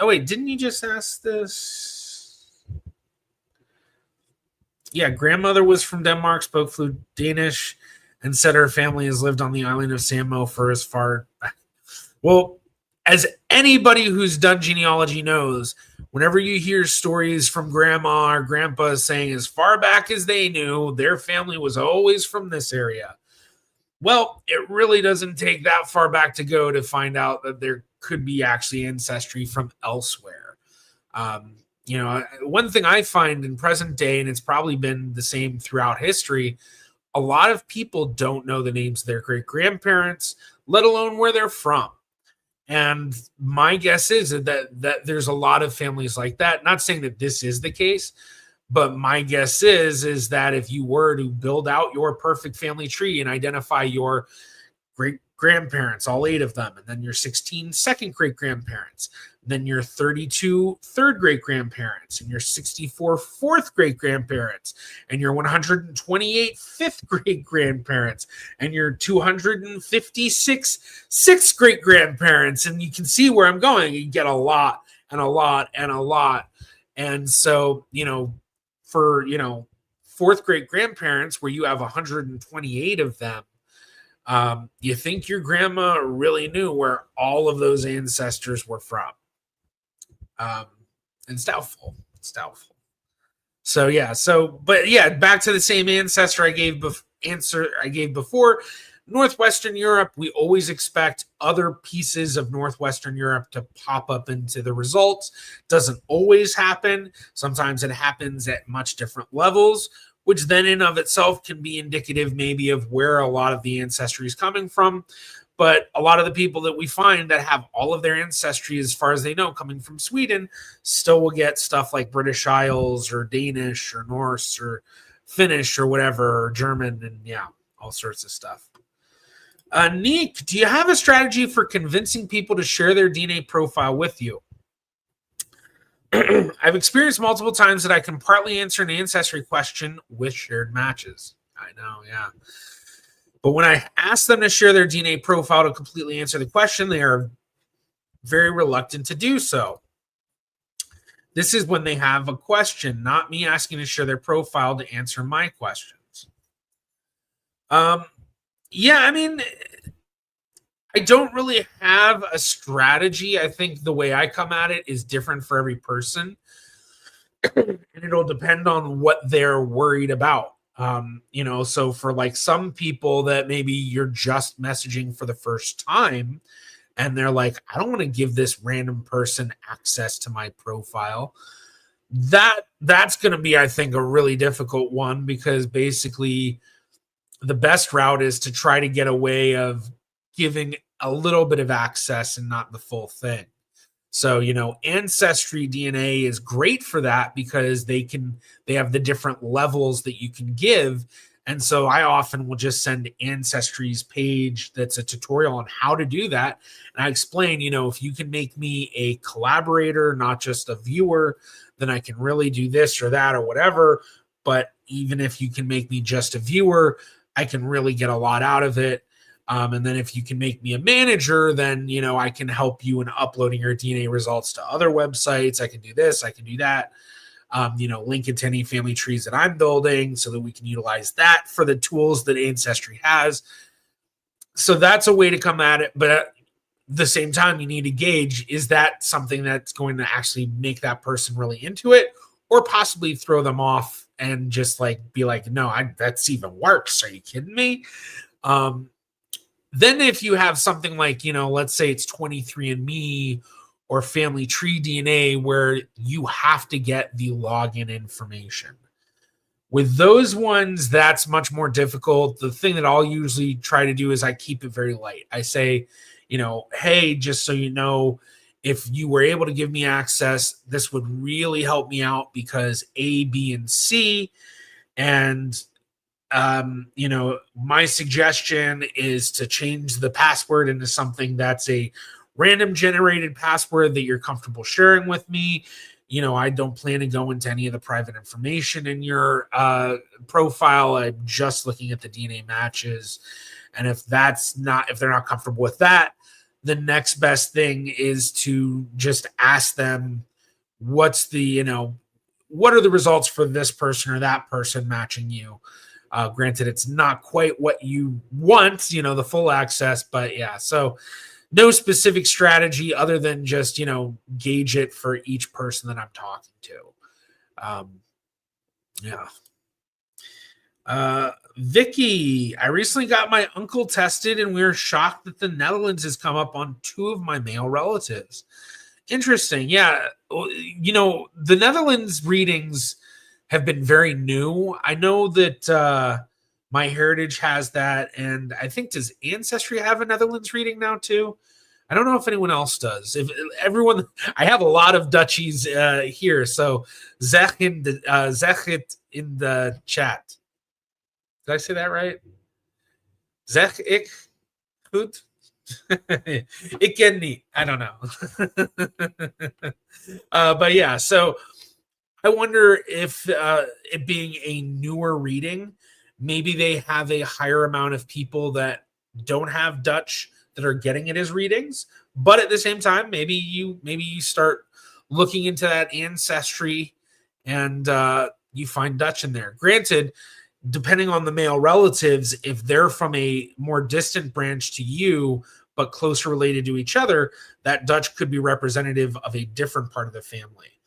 Oh, wait, didn't you just ask this? Yeah, grandmother was from Denmark, spoke fluent Danish, and said her family has lived on the island of Samo for as far... Well, as anybody who's done genealogy knows, whenever you hear stories from grandma or grandpa saying as far back as they knew, their family was always from this area. Well, it really doesn't take that far back to go to find out that there could be actually ancestry from elsewhere. One thing I find in present day, and it's probably been the same throughout history, a lot of people don't know the names of their great-grandparents, let alone where they're from. And my guess is that there's a lot of families like that. Not saying that this is the case, but my guess is that if you were to build out your perfect family tree and identify your great-grandparents, all 8 of them, and then your 16 second great-grandparents, then your 32 third great-grandparents, and your 64 fourth great-grandparents, and your 128 fifth great-grandparents, and your 256 sixth great-grandparents, and you can see where I'm going. You get a lot and a lot and a lot. And so, for, fourth great-grandparents, where you have 128 of them, you think your grandma really knew where all of those ancestors were from. It's doubtful. So yeah. But yeah, back to the same answer I gave before. Northwestern Europe, we always expect other pieces of Northwestern Europe to pop up into the results. Doesn't always happen. Sometimes it happens at much different levels, which then in of itself can be indicative maybe of where a lot of the ancestry is coming from. But a lot of the people that we find that have all of their ancestry, as far as they know, coming from Sweden, still will get stuff like British Isles or Danish or Norse or Finnish or whatever, or German, and yeah, all sorts of stuff. Nick, do you have a strategy for convincing people to share their DNA profile with you? I've experienced multiple times that I can partly answer an ancestry question with shared matches. I know, yeah. But when I ask them to share their DNA profile to completely answer the question, they are very reluctant to do so. This is when they have a question, not me asking to share their profile to answer my questions. Yeah, I mean, I don't really have a strategy. I think the way I come at it is different for every person. And it'll depend on what they're worried about. So for like some people that maybe you're just messaging for the first time and they're like, I don't want to give this random person access to my profile. That's going to be, I think, a really difficult one, because basically the best route is to try to get a way of giving a little bit of access and not the full thing. So, Ancestry DNA is great for that, because they have the different levels that you can give. And so I often will just send Ancestry's page that's a tutorial on how to do that. And I explain, if you can make me a collaborator, not just a viewer, then I can really do this or that or whatever. But even if you can make me just a viewer, I can really get a lot out of it. And then if you can make me a manager, then, I can help you in uploading your DNA results to other websites. I can do this, I can do that. Link it to any family trees that I'm building so that we can utilize that for the tools that Ancestry has. So that's a way to come at it. But at the same time, you need to gauge, is that something that's going to actually make that person really into it, or possibly throw them off and just be like, no, that's even worse. Are you kidding me? Then if you have something like, let's say it's 23andMe or Family Tree DNA, where you have to get the login information. With those ones, that's much more difficult. The thing that I'll usually try to do is I keep it very light. I say, hey, just so you know, if you were able to give me access, this would really help me out, because A, B, and C. And my suggestion is to change the password into something that's a random generated password that you're comfortable sharing with me. I don't plan to go into any of the private information in your profile. I'm just looking at the DNA matches. And if they're not comfortable with that, the next best thing is to just ask them, what are the results for this person or that person matching you? Granted, it's not quite what you want, the full access, but yeah. So no specific strategy other than just, gauge it for each person that I'm talking to. Vicky, I recently got my uncle tested, and we were shocked that the Netherlands has come up on 2 of my male relatives. Interesting. Yeah. The Netherlands readings have been very new. I know that MyHeritage has that, and I think, does Ancestry have a Netherlands reading now too? I don't know if anyone else does. If everyone, I have a lot of Dutchies here, so zeg it in the chat. Did I say that right? Zeg ik goed? Ik ken niet. I don't know. But yeah, so I wonder if it being a newer reading, maybe they have a higher amount of people that don't have Dutch that are getting it as readings. But at the same time, maybe you start looking into that Ancestry and you find Dutch in there. Granted, depending on the male relatives, if they're from a more distant branch to you but closer related to each other, that Dutch could be representative of a different part of the family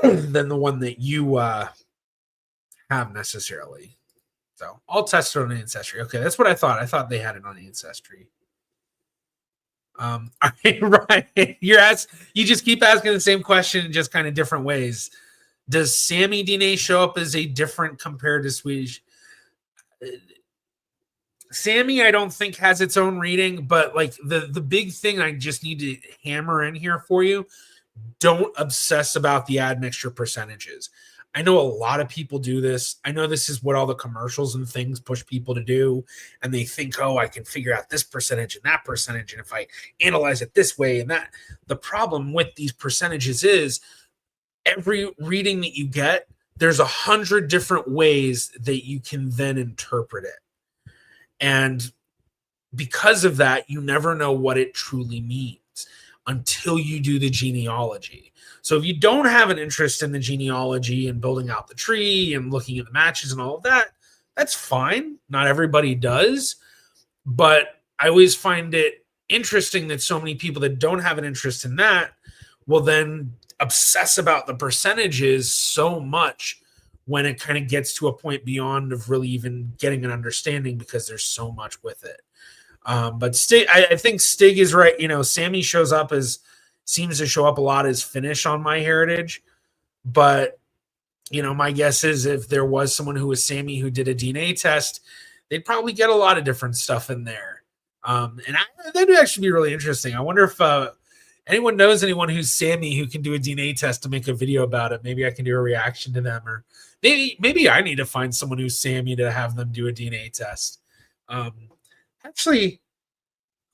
than the one that you have necessarily. So I'll test it on Ancestry. Okay, that's what I thought. I thought they had it on Ancestry. Right. You just keep asking the same question in just kind of different ways. Does Sami DNA show up as a different compared to Swedish? Sami, I don't think, has its own reading, but the big thing I just need to hammer in here for you, don't obsess about the admixture percentages. I know a lot of people do this. I know this is what all the commercials and things push people to do. And they think, oh, I can figure out this percentage and that percentage. And if I analyze it this way and that, the problem with these percentages is every reading that you get, there's 100 different ways that you can then interpret it. And because of that, you never know what it truly means until you do the genealogy. So if you don't have an interest in the genealogy and building out the tree and looking at the matches and all of that, that's fine. Not everybody does. But I always find it interesting that so many people that don't have an interest in that will then obsess about the percentages so much when it kind of gets to a point beyond of really even getting an understanding, because there's so much with it. But Stig, I think Stig is right. You know, Sammy seems to show up a lot as Finnish on MyHeritage, but you know, my guess is if there was someone who was Sammy who did a DNA test, they'd probably get a lot of different stuff in there. That'd actually be really interesting. I wonder if anyone knows anyone who's Sammy who can do a DNA test to make a video about it. Maybe I can do a reaction to them, or maybe I need to find someone who's Sammy to have them do a DNA test. Actually,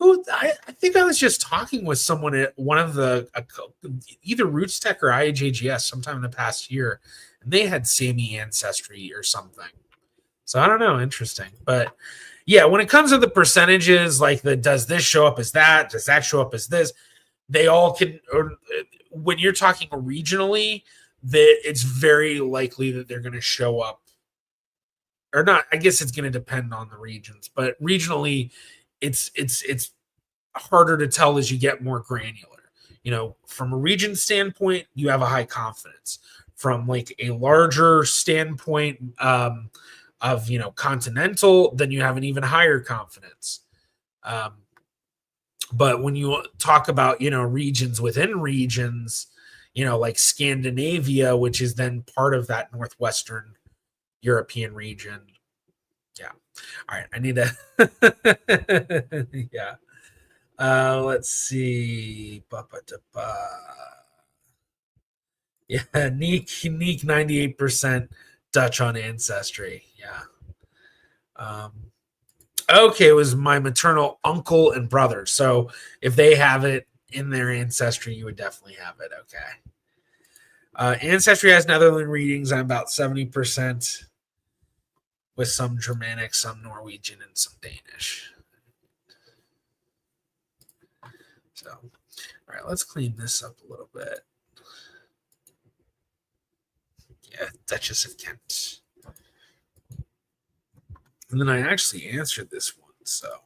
I think I was just talking with someone at one of the either Roots Tech or IAJGS sometime in the past year, and they had Sammy Ancestry or something. So I don't know, interesting. But yeah, when it comes to the percentages, like does this show up as that? Does that show up as this? They all can. Or when you're talking regionally, that it's very likely that they're going to show up, or not. I guess it's going to depend on the regions, but regionally, it's harder to tell as you get more granular. You know, from a region standpoint, you have a high confidence. From like a larger standpoint of, you know, continental, then you have an even higher confidence. But when you talk about, you know, regions within regions, you know, like Scandinavia, which is then part of that Northwestern European region. Yeah. All right. I need to. Yeah. Let's see. Yeah. Neek 98% Dutch on Ancestry. Yeah. Okay, it was my maternal uncle and brother. So if they have it in their ancestry, you would definitely have it. Okay. Ancestry has Netherlands readings. I'm about 70%, with some Germanic, some Norwegian, and some Danish. So, all right, let's clean this up a little bit. Yeah, Duchess of Kent. And then I actually answered this one, so.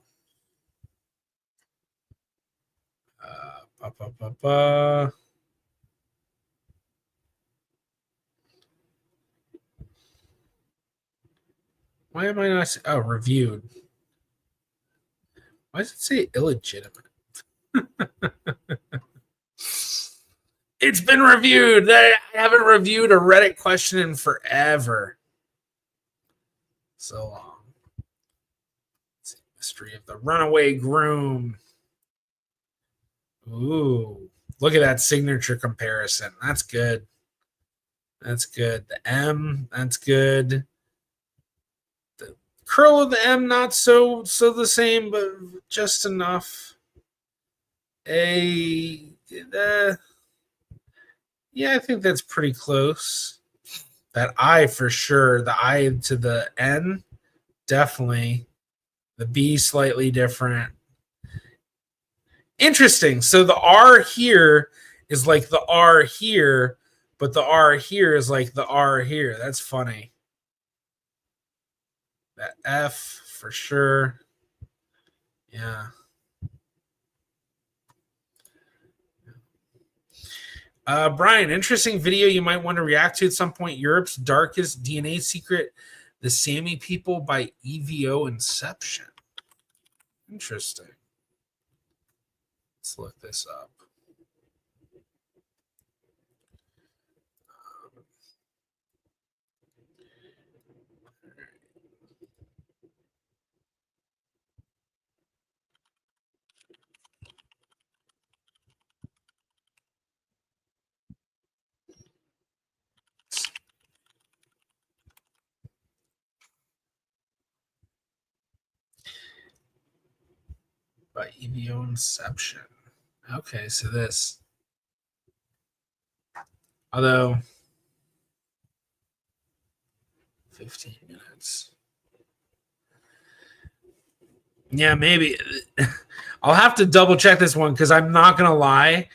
Why am I not? Oh, reviewed. Why does it say illegitimate? It's been reviewed. I haven't reviewed a Reddit question in forever. So long. Mystery of the Runaway Groom. Ooh, look at that signature comparison. That's good. That's good. The M, that's good. The curl of the M, not so the same, but just enough. Yeah, I think that's pretty close. That I for sure. The I to the N, definitely. The B slightly different. Interesting. So the R here is like the R here, but the R here is like the R here. That's funny. That F for sure. Yeah. Brian, interesting video you might want to react to at some point. Europe's darkest DNA secret, the Sami people by EVO Inception. Interesting. Let's look this up. By EVO Inception. Okay, so this. Although 15 minutes. Yeah, maybe. I'll have to double check this one because I'm not gonna lie.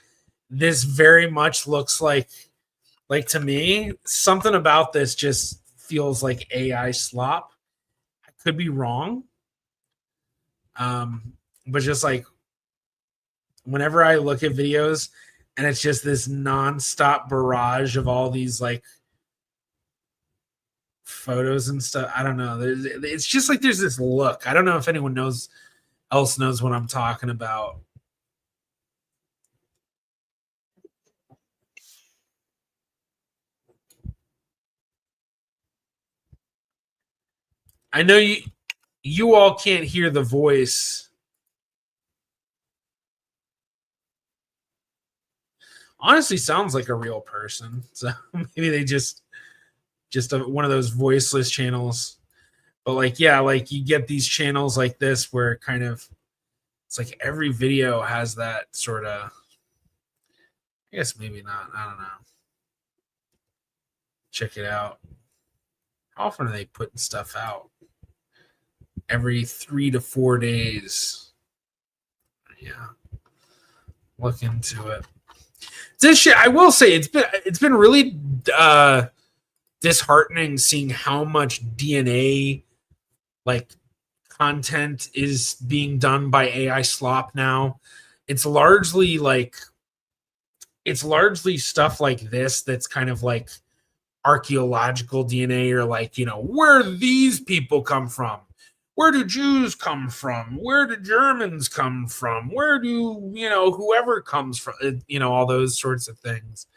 This very much looks like to me, something about this just feels like AI slop. I could be wrong. But just like whenever I look at videos and it's just this nonstop barrage of all these like photos and stuff. I don't know. It's just like there's this look. I don't know if anyone knows else knows what I'm talking about. I know you all can't hear the voice. Honestly, sounds like a real person. So maybe they just one of those voiceless channels. But like, yeah, like you get these channels like this where kind of it's like every video has that sort of. I guess maybe not. I don't know. Check it out. How often are they putting stuff out? Every 3 to 4 days. Yeah. Look into it. This shit, I will say, it's been really disheartening seeing how much DNA like content is being done by AI slop now. It's largely stuff like this that's kind of like archaeological DNA, or like, where do these people come from? Where do Jews come from? Where do Germans come from? Where do, whoever comes from, all those sorts of things.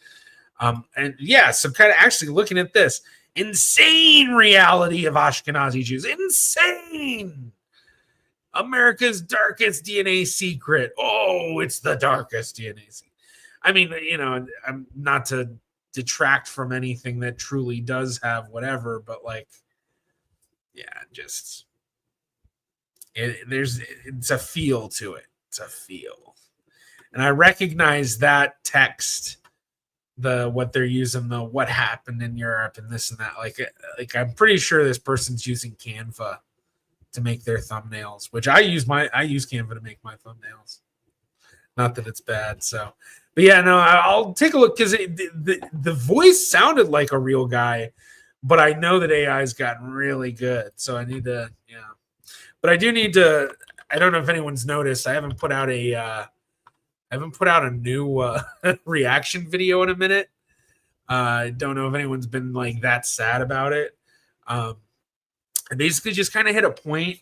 And yeah, so kind of actually looking at this insane reality of Ashkenazi Jews. Insane. America's darkest DNA secret. Oh, it's the darkest DNA secret. I mean, I'm not to detract from anything that truly does have whatever, but like, yeah, just it's a feel to it. It's a feel. And I recognize that text, what they're using, the what happened in Europe and this and that. Like I'm pretty sure this person's using Canva to make their thumbnails, which I use Canva to make my thumbnails. Not that it's bad. So, but yeah, no, I'll take a look because the voice sounded like a real guy, but I know that AI's gotten really good. So I need to, yeah. But I do need to. I don't know if anyone's noticed. I haven't put out a new reaction video in a minute. I don't know if anyone's been like that sad about it. I basically just kind of hit a point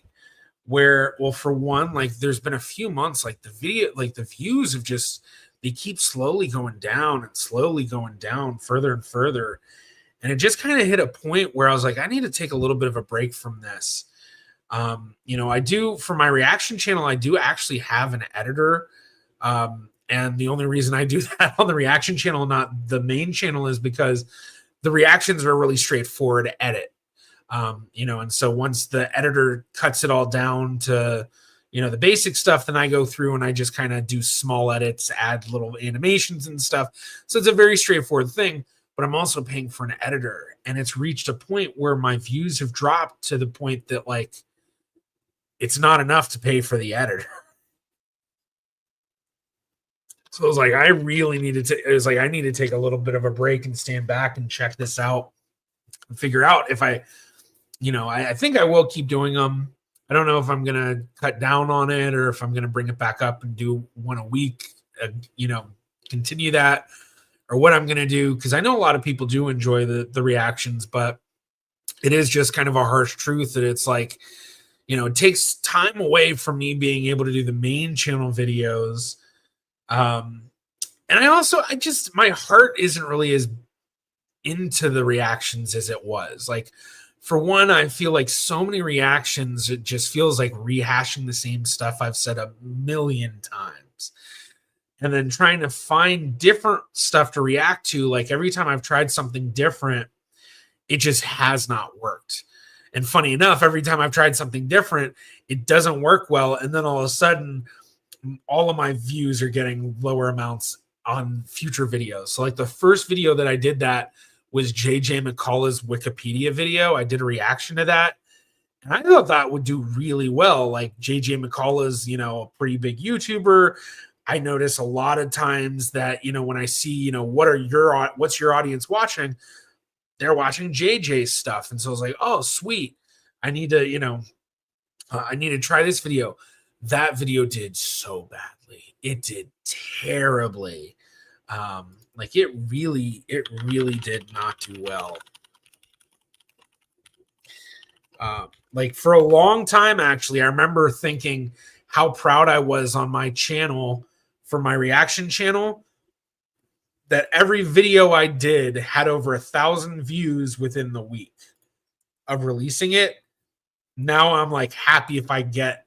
where, well, for one, like there's been a few months, like the views have just, they keep slowly going down and slowly going down further and further. And it just kind of hit a point where I was like, I need to take a little bit of a break from this. I do, for my reaction channel, I do actually have an editor. And the only reason I do that on the reaction channel, not the main channel, is because the reactions are really straightforward to edit. And so once the editor cuts it all down to, the basic stuff, then I go through and I just kind of do small edits, add little animations and stuff. So it's a very straightforward thing, but I'm also paying for an editor, and it's reached a point where my views have dropped to the point that like, it's not enough to pay for the editor. So it was like, I really needed to, I need to take a little bit of a break and stand back and check this out and figure out if I think I will keep doing them. I don't know if I'm going to cut down on it or if I'm going to bring it back up and do one a week, continue that, or what I'm going to do. Because I know a lot of people do enjoy the reactions, but it is just kind of a harsh truth that it's like, it takes time away from me being able to do the main channel videos. And my heart isn't really as into the reactions as it was. Like, for one, I feel like so many reactions, it just feels like rehashing the same stuff I've said a million times. And then trying to find different stuff to react to, like every time I've tried something different, it just has not worked. And funny enough, every time I've tried something different, it doesn't work well. And then all of a sudden, all of my views are getting lower amounts on future videos. So like the first video that I did that was JJ McCullough's Wikipedia video. I did a reaction to that, and I thought that would do really well. Like JJ McCullough's, a pretty big YouTuber. I notice a lot of times that, when I see, what's your audience watching? They're watching JJ's stuff. And so I was like, oh, sweet. I need to, I need to try this video. That video did so badly. It did terribly. It really did not do well. For a long time, actually, I remember thinking, how proud I was on my channel for my reaction channel, that every video I did had over 1,000 views within the week of releasing it. Now I'm like happy if I get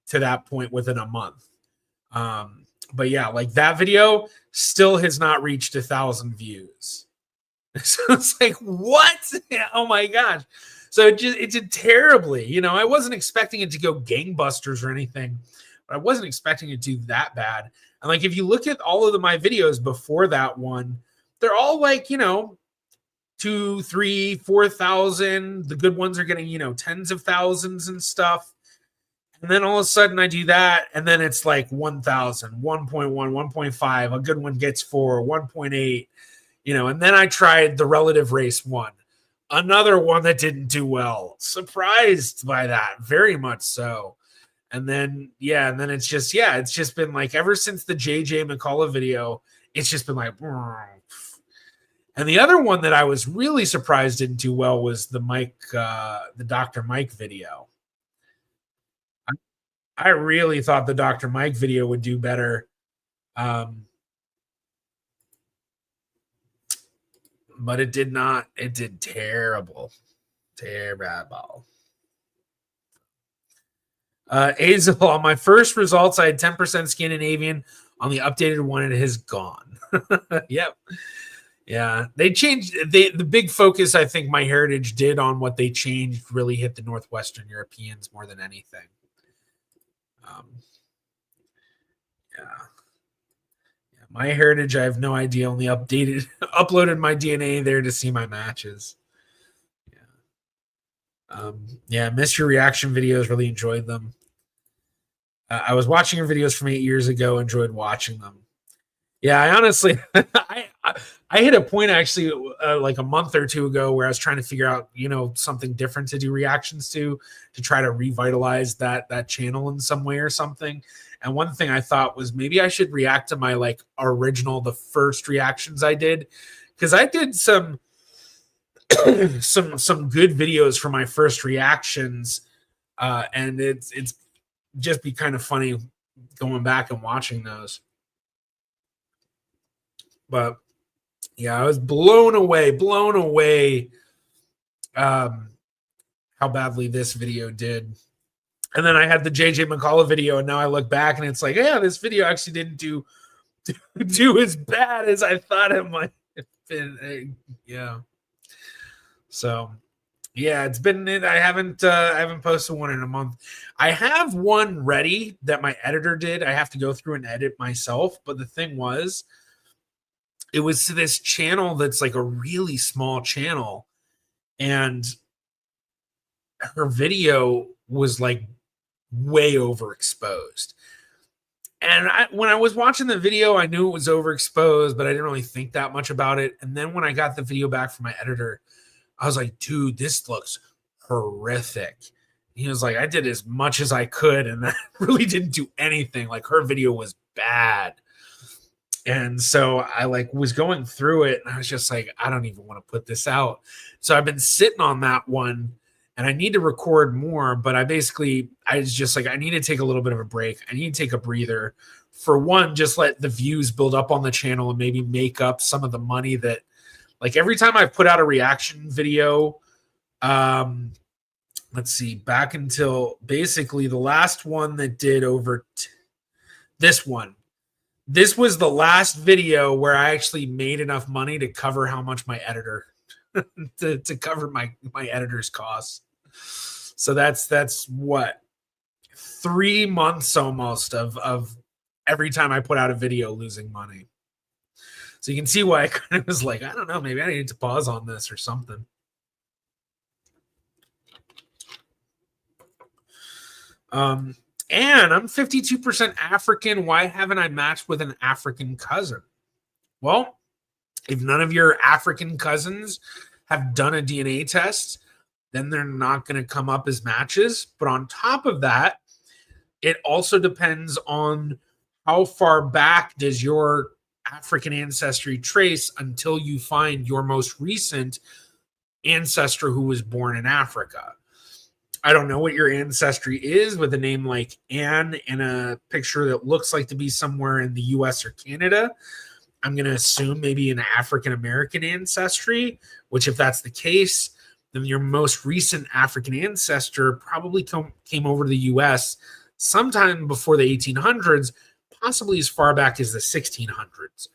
to that point within a month. But yeah, like that video still has not reached 1,000 views. So it's like, what? Oh my gosh. So it did terribly. You know, I wasn't expecting it to go gangbusters or anything, but I wasn't expecting it to do that bad. And like, if you look at all of my videos before that one, they're all like, you know, 2, 3, 4,000. The good ones are getting, you know, tens of thousands and stuff. And then all of a sudden I do that, and then it's like 1,000, 1.1, 1.5. A good one gets 4, 1.8, you know. And then I tried the relative race one, another one that didn't do well. Surprised by that, very much so. And then, yeah, and then it's just been like, ever since the JJ McCullough video, it's just been like, and the other one that I was really surprised didn't do well was the Dr. Mike video. I really thought the Dr. Mike video would do better. But it did not. It did terrible. Terrible. Azel, on my first results, I had 10% Scandinavian. On the updated one, it has gone. Yep. Yeah. They changed. The big focus, I think, MyHeritage did on what they changed really hit the Northwestern Europeans more than anything. Yeah. MyHeritage, I have no idea. Only uploaded my DNA there to see my matches. Yeah, missed your reaction videos. Really enjoyed them. I was watching your videos from 8 years ago. Enjoyed watching them. Yeah, I honestly, I hit a point actually like a month or two ago where I was trying to figure out, you know, something different to do reactions to try to revitalize that channel in some way or something. And one thing I thought was maybe I should react to my like the first reactions I did, because I did some good videos for my first reactions, and it's just be kind of funny going back and watching those. But yeah, I was blown away how badly this video did. And then I had the JJ McCullough video, and now I look back and it's like, yeah, this video actually didn't do as bad as I thought it might have been. Yeah. So yeah, it's been, I haven't posted one in a month. I have one ready that my editor did. I have to go through and edit myself. But the thing was, it was to this channel that's like a really small channel, and her video was like way overexposed. And when I was watching the video, I knew it was overexposed, but I didn't really think that much about it. And then when I got the video back from my editor, I was like, dude, this looks horrific. He was like, I did as much as I could, and that really didn't do anything. Like, her video was bad. And so I like was going through it, and I was just like, I don't even want to put this out. So I've been sitting on that one, and I need to record more, but I was just like, I need to take a little bit of a break. I need to take a breather. For one, just let the views build up on the channel and maybe make up some of the money that, like, every time I've put out a reaction video, let's see, back until basically the last one that did over this one. This was the last video where I actually made enough money to cover how much my editor to cover my editor's costs. So that's what, 3 months almost of every time I put out a video losing money. So you can see why I kind of was like, I don't know, maybe I need to pause on this or something. And I'm 52% African. Why haven't I matched with an African cousin? Well, if none of your African cousins have done a DNA test, then they're not going to come up as matches. But on top of that, it also depends on how far back does your African ancestry trace until you find your most recent ancestor who was born in Africa. I don't know what your ancestry is with a name like Anne and a picture that looks like to be somewhere in the US or Canada. I'm going to assume maybe an African American ancestry, which, if that's the case, then your most recent African ancestor probably came over to the US sometime before the 1800s, possibly as far back as the 1600s.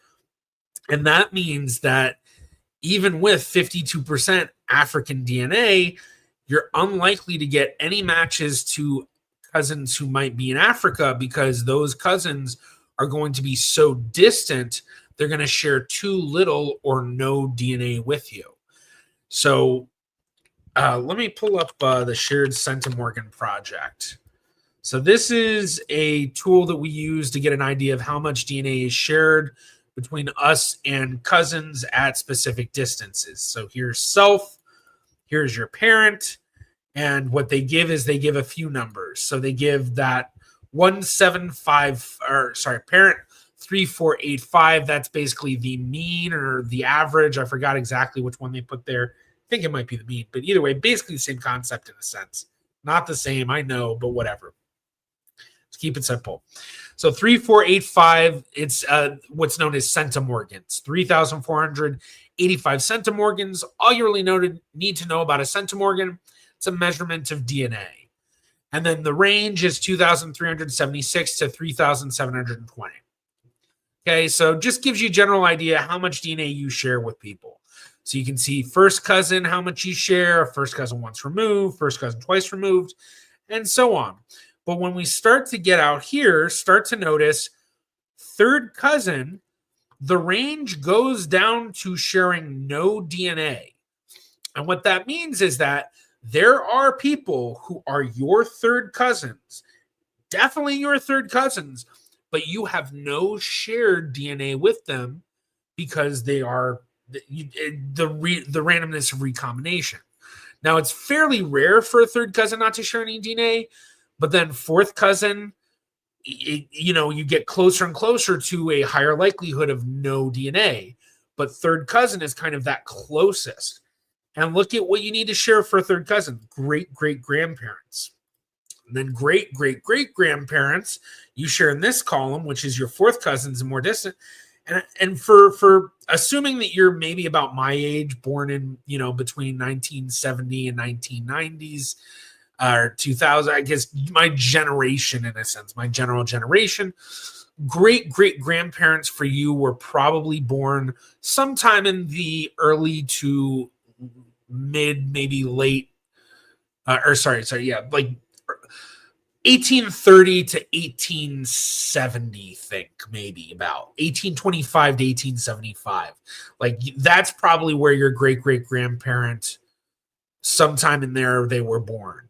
And that means that even with 52% African DNA, you're unlikely to get any matches to cousins who might be in Africa, because those cousins are going to be so distant, they're going to share too little or no DNA with you. So let me pull up the shared centimorgan project. So this is a tool that we use to get an idea of how much DNA is shared between us and cousins at specific distances. So here's self, here's your parent, and what they give is they give a few numbers. So they give that 175, or sorry, parent 3485. That's basically the mean or the average. I forgot exactly which one they put there. I think it might be the mean, but either way, basically the same concept in a sense. Not the same, I know, but whatever. Let's keep it simple. So 3485, it's what's known as centimorgans, 3,485 centimorgans. All you really need to know about a centimorgan, it's a measurement of DNA. And then the range is 2,376 to 3,720. Okay, so just gives you a general idea how much DNA you share with people. So you can see first cousin, how much you share, first cousin once removed, first cousin twice removed, and so on. But when we start to get out here, start to notice third cousin, the range goes down to sharing no DNA. And what that means is that there are people who are your third cousins, definitely your third cousins, but you have no shared DNA with them because they are the randomness of recombination. Now, it's fairly rare for a third cousin not to share any DNA, but then fourth cousin, you get closer and closer to a higher likelihood of no DNA. But third cousin is kind of that closest. And look at what you need to share for a third cousin: great-great-grandparents. And then great-great-great-grandparents, you share in this column, which is your fourth cousins and more distant. And for assuming that you're maybe about my age, born in, between 1970 and 1990s, or 2000, I guess my generation, in a sense, my general generation, great-great-grandparents for you were probably born sometime in the early to mid, maybe late, like 1830 to 1870, think maybe about 1825 to 1875. Like, that's probably where your great-great-grandparent, sometime in there, they were born.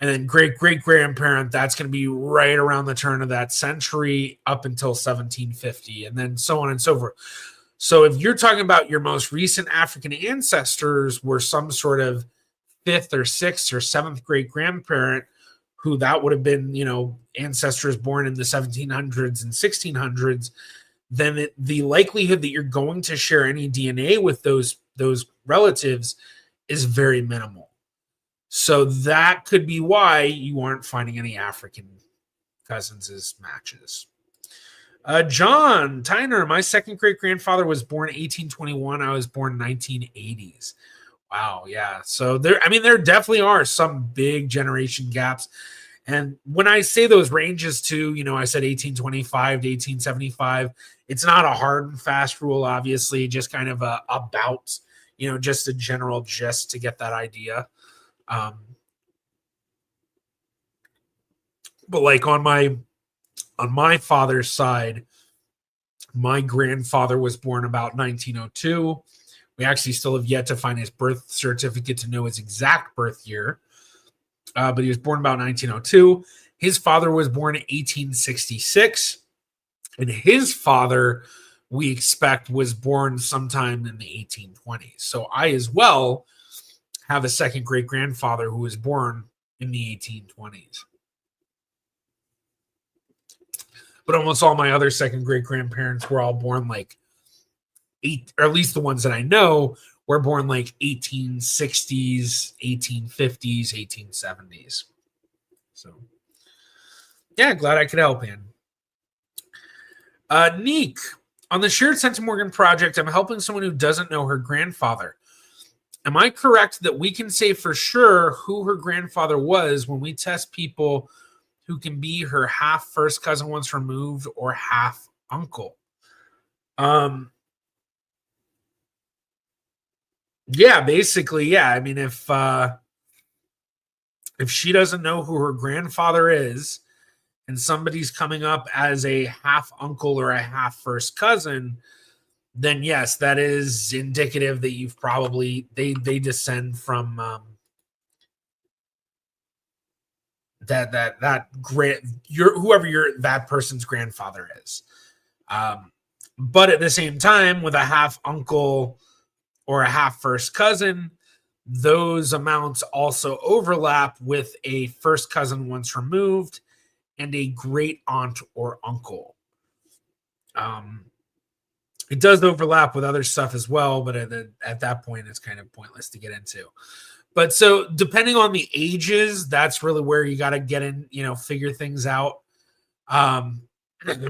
And then great-great-grandparent, that's going to be right around the turn of that century up until 1750, and then so on and so forth. So if you're talking about your most recent African ancestors were some sort of fifth or sixth or seventh great-grandparent, who that would have been, ancestors born in the 1700s and 1600s, then the likelihood that you're going to share any DNA with those relatives is very minimal. So that could be why you aren't finding any African cousins as matches. John Tyner, my second great-grandfather was born in 1821. I was born in 1980s. Wow, yeah. So there definitely are some big generation gaps. And when I say those ranges too, I said 1825 to 1875, it's not a hard and fast rule, obviously, just kind of about, just a general gist to get that idea. But like on my father's side, my grandfather was born about 1902. We actually still have yet to find his birth certificate to know his exact birth year. But he was born about 1902. His father was born in 1866. And his father, we expect, was born sometime in the 1820s. So I as well have a second great-grandfather who was born in the 1820s. But almost all my other second great-grandparents were all born like or at least the ones that I know, were born like 1860s, 1850s, 1870s. So, yeah, glad I could help, Ann. Neek, on the Shared Centimorgan project, I'm helping someone who doesn't know her grandfather. Am I correct that we can say for sure who her grandfather was when we test people who can be her half first cousin once removed or half uncle? Yeah, basically, yeah. I mean, if she doesn't know who her grandfather is, and somebody's coming up as a half uncle or a half first cousin, then yes, that is indicative that you've probably they descend from that great whoever that person's grandfather is. But at the same time, with a half uncle or a half first cousin, those amounts also overlap with a first cousin once removed and a great aunt or uncle. It does overlap with other stuff as well, but at that point, it's kind of pointless to get into. But so depending on the ages, that's really where you got to get in, figure things out.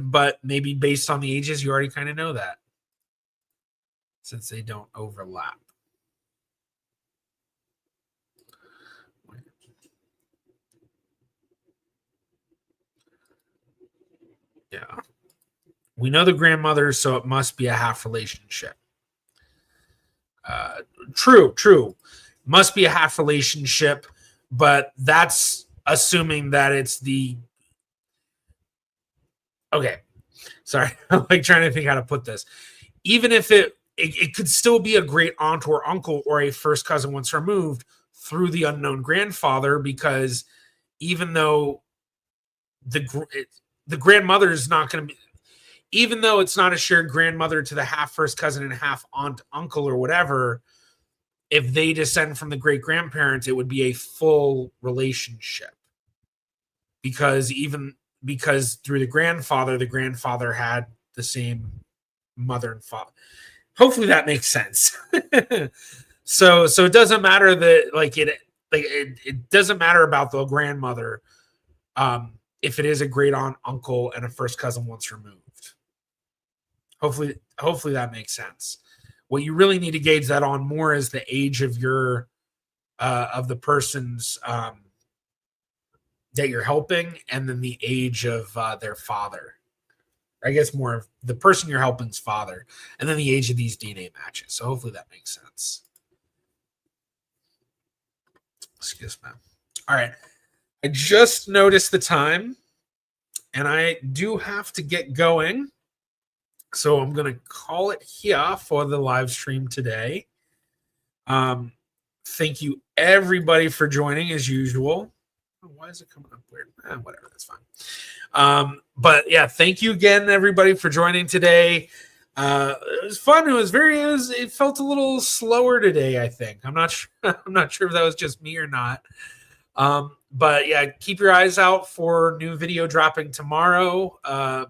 But maybe based on the ages, you already kind of know that since they don't overlap. Yeah. We know the grandmother, so it must be a half relationship. True. Must be a half relationship, but that's assuming that it's the... Okay. Sorry. I'm like trying to think how to put this. Even if it could still be a great aunt or uncle or a first cousin once removed through the unknown grandfather, because even though the grandmother is not going to be, even though it's not a shared grandmother to the half first cousin and half aunt, uncle, or whatever, if they descend from the great grandparents, it would be a full relationship. Because through the grandfather had the same mother and father. Hopefully that makes sense. So it doesn't matter that it doesn't matter about the grandmother if it is a great aunt, uncle, and a first cousin once removed. Hopefully that makes sense. What you really need to gauge that on more is the age of your of the person's that you're helping, and then the age of their father. I guess more of the person you're helping's father, and then the age of these DNA matches. So hopefully that makes sense. Excuse me. All right. I just noticed the time, and I do have to get going. So I'm going to call it here for the live stream today. Thank you, everybody, for joining as usual. Why is it coming up weird? Whatever, that's fine. But yeah, thank you again, everybody, for joining today. It was fun. It felt a little slower today, I think. I'm not sure if that was just me or not. But yeah, keep your eyes out for new video dropping tomorrow.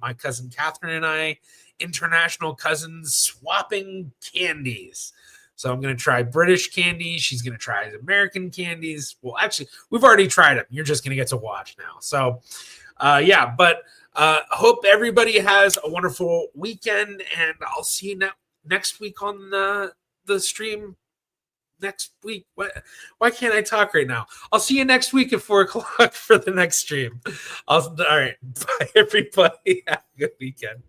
My cousin Catherine and I, international cousins, swapping candies. So I'm going to try British candies. She's going to try American candies. Well, actually, we've already tried them. You're just going to get to watch now. So, yeah, but hope everybody has a wonderful weekend, and I'll see you next week on the stream. Next week. Why can't I talk right now? I'll see you next week at 4:00 for the next stream. All right. Bye, everybody. Have a good weekend.